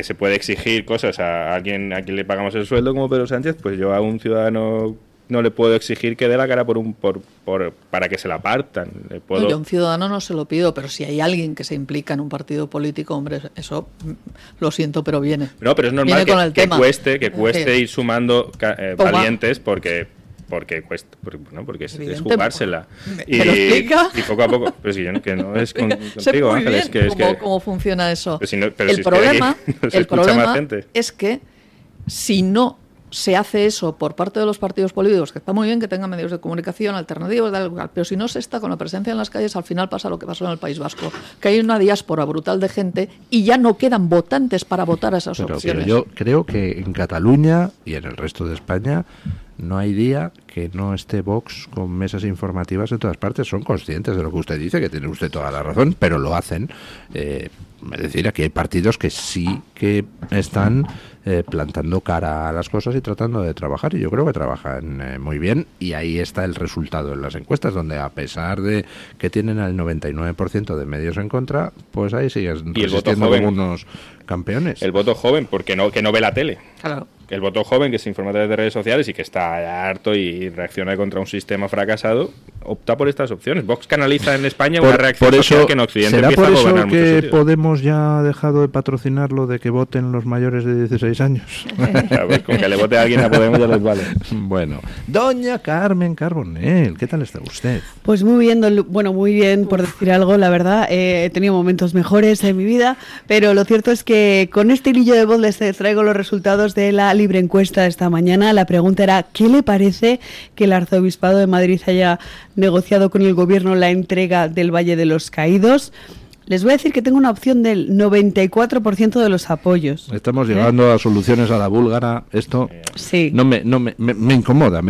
[SPEAKER 4] se puede exigir cosas a alguien a quien le pagamos el sueldo como Pedro Sánchez, pues yo a un ciudadano no le puedo exigir que dé la cara para que se la apartan.
[SPEAKER 3] Yo a un ciudadano no se lo pido, pero si hay alguien que se implica en un partido político, hombre, eso lo siento, pero viene.
[SPEAKER 4] No, pero es normal que cueste ir sumando valientes porque cuesta, porque es jugársela.
[SPEAKER 3] ¿Me lo explica?
[SPEAKER 4] Y poco a poco, pero si yo que no es contigo, Ángeles,
[SPEAKER 3] ¿Cómo funciona eso?
[SPEAKER 4] El problema
[SPEAKER 3] es que si no se hace eso por parte de los partidos políticos, que está muy bien que tengan medios de comunicación alternativos, pero si no se está con la presencia en las calles, al final pasa lo que pasó en el País Vasco, que hay una diáspora brutal de gente y ya no quedan votantes para votar a esas opciones.
[SPEAKER 2] Pero yo creo que en Cataluña y en el resto de España no hay día que no esté Vox con mesas informativas en todas partes. Son conscientes de lo que usted dice, que tiene usted toda la razón, pero lo hacen. Es decir, aquí hay partidos que sí que están plantando cara a las cosas y tratando de trabajar, y yo creo que trabajan muy bien, y ahí está el resultado en las encuestas, donde a pesar de que tienen al 99% de medios en contra, pues ahí siguen resistiendo como unos campeones.
[SPEAKER 4] El voto joven, porque que no ve la tele.
[SPEAKER 3] Claro.
[SPEAKER 4] El voto joven, que se informa a través de redes sociales y que está harto y reacciona contra un sistema fracasado, opta por estas opciones. Vox canaliza en España una reacción social que en Occidente empieza a gobernar muchos sitios.
[SPEAKER 2] ¿Será por eso que Podemos ya ha dejado de patrocinar lo de que voten los mayores de 16 años?
[SPEAKER 4] Pues con que le vote a alguien a Podemos ya les vale.
[SPEAKER 2] Bueno, doña Carmen Carbonell, ¿qué tal está usted?
[SPEAKER 13] Pues muy bien, muy bien, por decir algo, la verdad. He tenido momentos mejores en mi vida, pero lo cierto es que con este hilillo de voz les traigo los resultados de la libre encuesta de esta mañana. La pregunta era: ¿qué le parece que el Arzobispado de Madrid haya negociado con el gobierno la entrega del Valle de los Caídos? Les voy a decir que tengo una opción del 94% de los apoyos.
[SPEAKER 2] Estamos llegando a soluciones a la búlgara. Esto
[SPEAKER 13] sí.
[SPEAKER 2] me incomoda.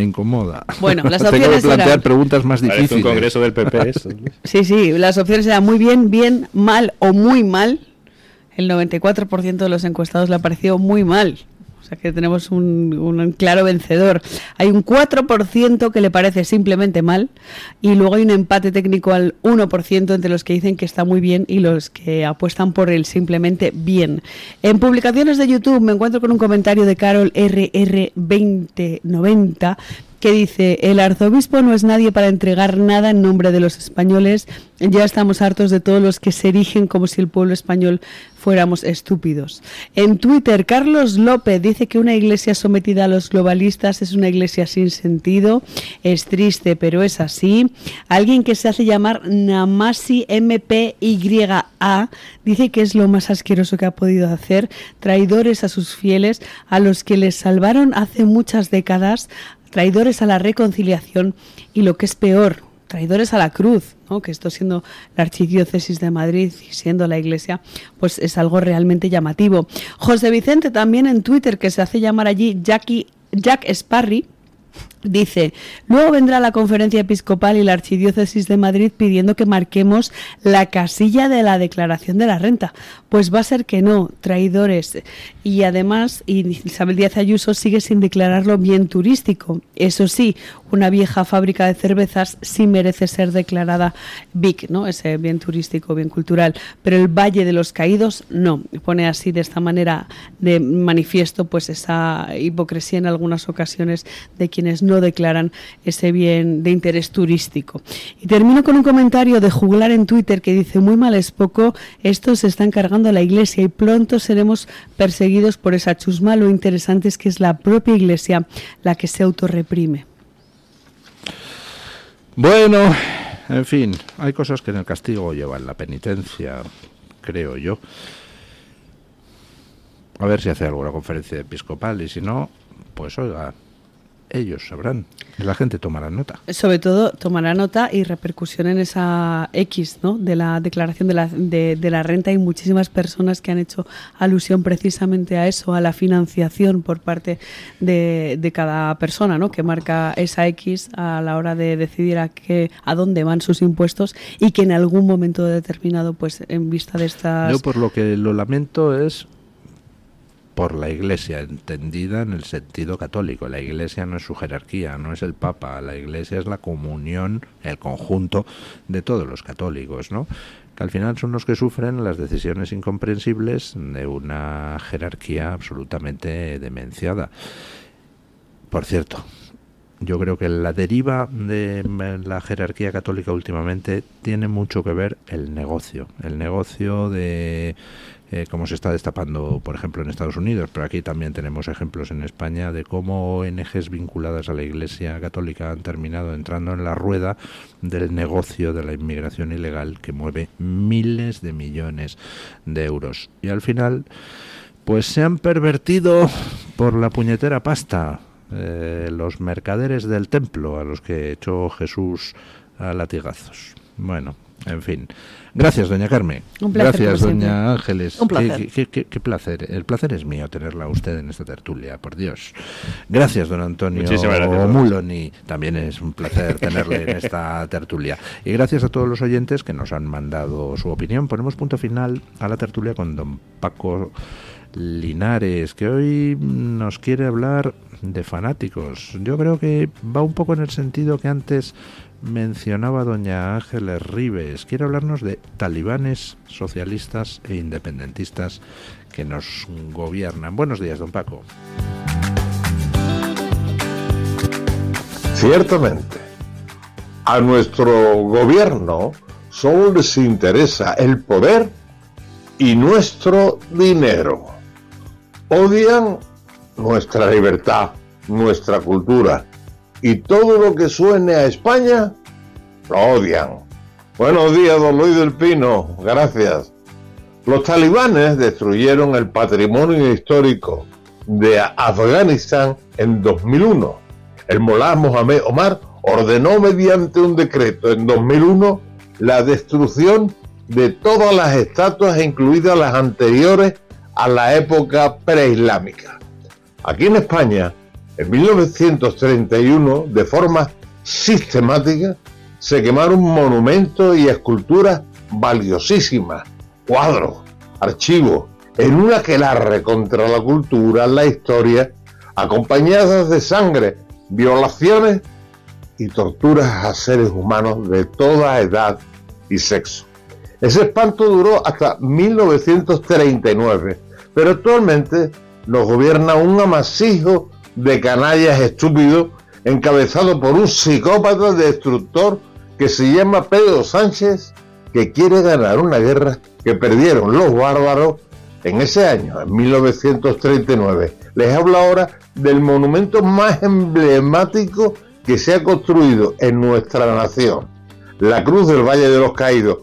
[SPEAKER 13] Bueno, las opciones
[SPEAKER 2] tengo que plantear
[SPEAKER 13] eran...
[SPEAKER 2] preguntas más difíciles.
[SPEAKER 4] Un congreso del PP eso.
[SPEAKER 13] Sí, las opciones eran muy bien, bien, mal o muy mal. El 94% de los encuestados le ha parecido muy mal. sea que tenemos un claro vencedor. Hay un 4% que le parece simplemente mal y luego hay un empate técnico al 1% entre los que dicen que está muy bien y los que apuestan por el simplemente bien. En publicaciones de YouTube me encuentro con un comentario de Carol RR2090 que dice: el arzobispo no es nadie para entregar nada en nombre de los españoles. Ya estamos hartos de todos los que se erigen como si el pueblo español fuéramos estúpidos. En Twitter, Carlos López dice que una iglesia sometida a los globalistas es una iglesia sin sentido. Es triste, pero es así. Alguien que se hace llamar Namasi MPYA dice que es lo más asqueroso que ha podido hacer. Traidores a sus fieles, a los que les salvaron hace muchas décadas, traidores a la reconciliación y, lo que es peor, traidores a la cruz, ¿no? Que esto, siendo la Archidiócesis de Madrid y siendo la Iglesia, pues es algo realmente llamativo. José Vicente también en Twitter, que se hace llamar allí Jack Sparry, dice: luego vendrá la conferencia episcopal y la Archidiócesis de Madrid pidiendo que marquemos la casilla de la declaración de la renta. Pues va a ser que no, traidores. Y además Isabel Díaz Ayuso sigue sin declararlo bien turístico. Eso sí, una vieja fábrica de cervezas sí merece ser declarada BIC, ¿no? Ese bien turístico, bien cultural. Pero el Valle de los Caídos no. Pone así, de esta manera, de manifiesto, pues esa hipocresía en algunas ocasiones de quienes no declaran ese bien de interés turístico. Y termino con un comentario de Juglar en Twitter que dice: muy mal es poco, estos se están cargando a la Iglesia y pronto seremos perseguidos por esa chusma. Lo interesante es que es la propia Iglesia la que se autorreprime.
[SPEAKER 2] Bueno, en fin, hay cosas que en el castigo llevan la penitencia, creo yo. A ver si hace alguna conferencia episcopal y si no, pues oiga, ellos sabrán, la gente tomará nota.
[SPEAKER 13] Sobre todo tomará nota y repercusión en esa X, ¿no?, de la declaración de la renta. Hay muchísimas personas que han hecho alusión precisamente a eso, a la financiación por parte de cada persona, ¿no?, que marca esa X a la hora de decidir a dónde van sus impuestos, y que en algún momento determinado, pues en vista de estas...
[SPEAKER 2] Yo por lo que lo lamento es por la Iglesia, entendida en el sentido católico. La Iglesia no es su jerarquía, no es el Papa, la Iglesia es la comunión, el conjunto de todos los católicos, ¿no?, que al final son los que sufren las decisiones incomprensibles de una jerarquía absolutamente demenciada. Por cierto, yo creo que la deriva de la jerarquía católica últimamente tiene mucho que ver el negocio de cómo se está destapando, por ejemplo, en Estados Unidos, pero aquí también tenemos ejemplos en España de cómo ONGs vinculadas a la Iglesia Católica han terminado entrando en la rueda del negocio de la inmigración ilegal, que mueve miles de millones de euros. Y al final, pues se han pervertido por la puñetera pasta los mercaderes del templo, a los que echó Jesús a latigazos. Bueno, en fin. Gracias, doña Carmen.
[SPEAKER 13] Un placer.
[SPEAKER 2] Gracias, doña Ángeles.
[SPEAKER 3] Un placer.
[SPEAKER 2] Qué placer. El placer es mío tenerla a usted en esta tertulia, por Dios. Gracias, don Antonio Muloni. También es un placer tenerle en esta tertulia. Y gracias a todos los oyentes que nos han mandado su opinión. Ponemos punto final a la tertulia con don Paco Linares, que hoy nos quiere hablar de fanáticos. Yo creo que va un poco en el sentido que antes mencionaba doña Ángeles Ribes. Quiere hablarnos de talibanes, socialistas e independentistas que nos gobiernan. Buenos días, don Paco.
[SPEAKER 14] Ciertamente, a nuestro gobierno solo les interesa el poder y nuestro dinero. Odian nuestra libertad, nuestra cultura, y todo lo que suene a España lo odian. Buenos días, don Luis del Pino, gracias. Los talibanes destruyeron el patrimonio histórico de Afganistán en 2001. El Mullah Mohammed Omar ordenó mediante un decreto en 2001 la destrucción de todas las estatuas, incluidas las anteriores a la época preislámica. Aquí en España, en 1931, de forma sistemática, se quemaron monumentos y esculturas valiosísimas, cuadros, archivos, en un aquelarre contra la cultura, la historia, acompañadas de sangre, violaciones y torturas a seres humanos de toda edad y sexo. Ese espanto duró hasta 1939, pero actualmente nos gobierna un amasijo de canallas estúpidos encabezado por un psicópata destructor que se llama Pedro Sánchez, que quiere ganar una guerra que perdieron los bárbaros en ese año, en 1939. Les hablo ahora del monumento más emblemático que se ha construido en nuestra nación, la Cruz del Valle de los Caídos,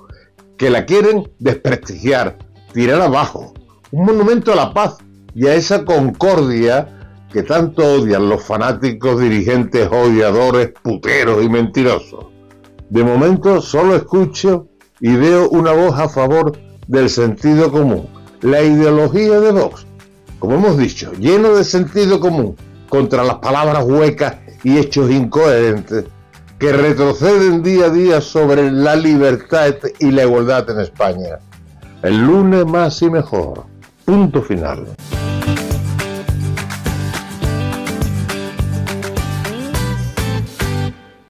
[SPEAKER 14] que la quieren desprestigiar, tirar abajo. Un monumento a la paz y a esa concordia que tanto odian los fanáticos, dirigentes, odiadores, puteros y mentirosos. De momento solo escucho y veo una voz a favor del sentido común. La ideología de Vox, como hemos dicho, lleno de sentido común contra las palabras huecas y hechos incoherentes que retroceden día a día sobre la libertad y la igualdad en España. El lunes más y mejor. Punto final.